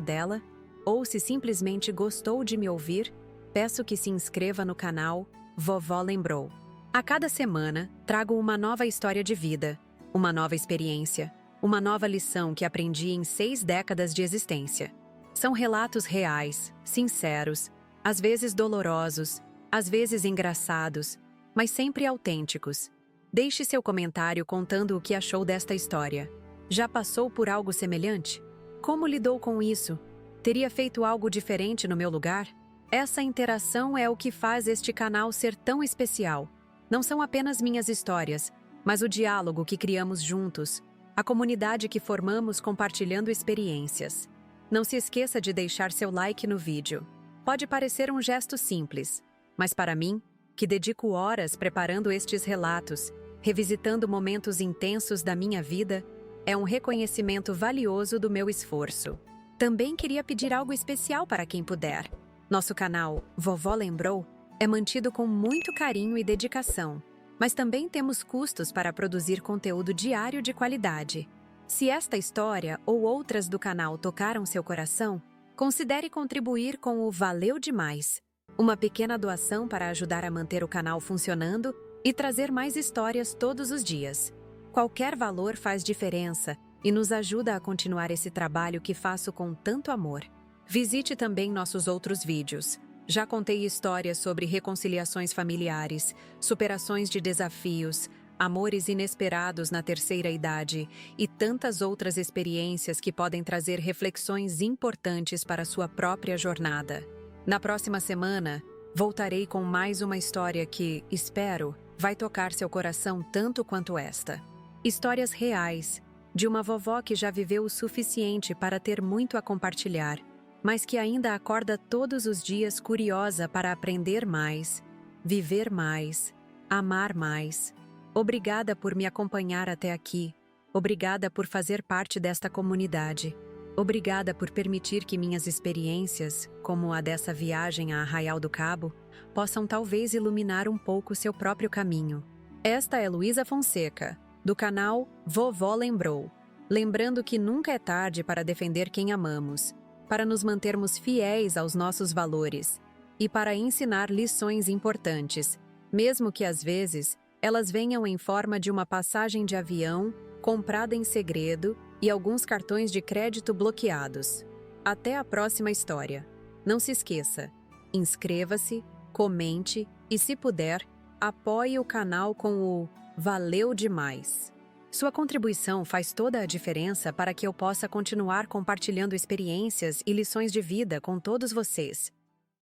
[SPEAKER 1] dela, ou se simplesmente gostou de me ouvir, peço que se inscreva no canal Vovó Lembrou. A cada semana, trago uma nova história de vida, uma nova experiência, uma nova lição que aprendi em 6 décadas de existência. São relatos reais, sinceros, às vezes dolorosos, às vezes engraçados, mas sempre autênticos. Deixe seu comentário contando o que achou desta história. Já passou por algo semelhante? Como lidou com isso? Teria feito algo diferente no meu lugar? Essa interação é o que faz este canal ser tão especial. Não são apenas minhas histórias, mas o diálogo que criamos juntos, a comunidade que formamos compartilhando experiências. Não se esqueça de deixar seu like no vídeo. Pode parecer um gesto simples, mas para mim, que dedico horas preparando estes relatos, revisitando momentos intensos da minha vida, é um reconhecimento valioso do meu esforço. Também queria pedir algo especial para quem puder. Nosso canal Vovó Lembrou é mantido com muito carinho e dedicação, mas também temos custos para produzir conteúdo diário de qualidade. Se esta história ou outras do canal tocaram seu coração, considere contribuir com o Valeu Demais, uma pequena doação para ajudar a manter o canal funcionando e trazer mais histórias todos os dias. Qualquer valor faz diferença e nos ajuda a continuar esse trabalho que faço com tanto amor. Visite também nossos outros vídeos. Já contei histórias sobre reconciliações familiares, superações de desafios, amores inesperados na terceira idade e tantas outras experiências que podem trazer reflexões importantes para a sua própria jornada. Na próxima semana, voltarei com mais uma história que, espero, vai tocar seu coração tanto quanto esta. Histórias reais, de uma vovó que já viveu o suficiente para ter muito a compartilhar, mas que ainda acorda todos os dias curiosa para aprender mais, viver mais, amar mais. Obrigada por me acompanhar até aqui. Obrigada por fazer parte desta comunidade. Obrigada por permitir que minhas experiências, como a dessa viagem a Arraial do Cabo, possam talvez iluminar um pouco seu próprio caminho. Esta é Luísa Fonseca, do canal Vovó Lembrou. Lembrando que nunca é tarde para defender quem amamos, para nos mantermos fiéis aos nossos valores e para ensinar lições importantes, mesmo que às vezes elas venham em forma de uma passagem de avião comprada em segredo e alguns cartões de crédito bloqueados. Até a próxima história. Não se esqueça, inscreva-se, comente e, se puder, apoie o canal com o Valeu Demais. Sua contribuição faz toda a diferença para que eu possa continuar compartilhando experiências e lições de vida com todos vocês.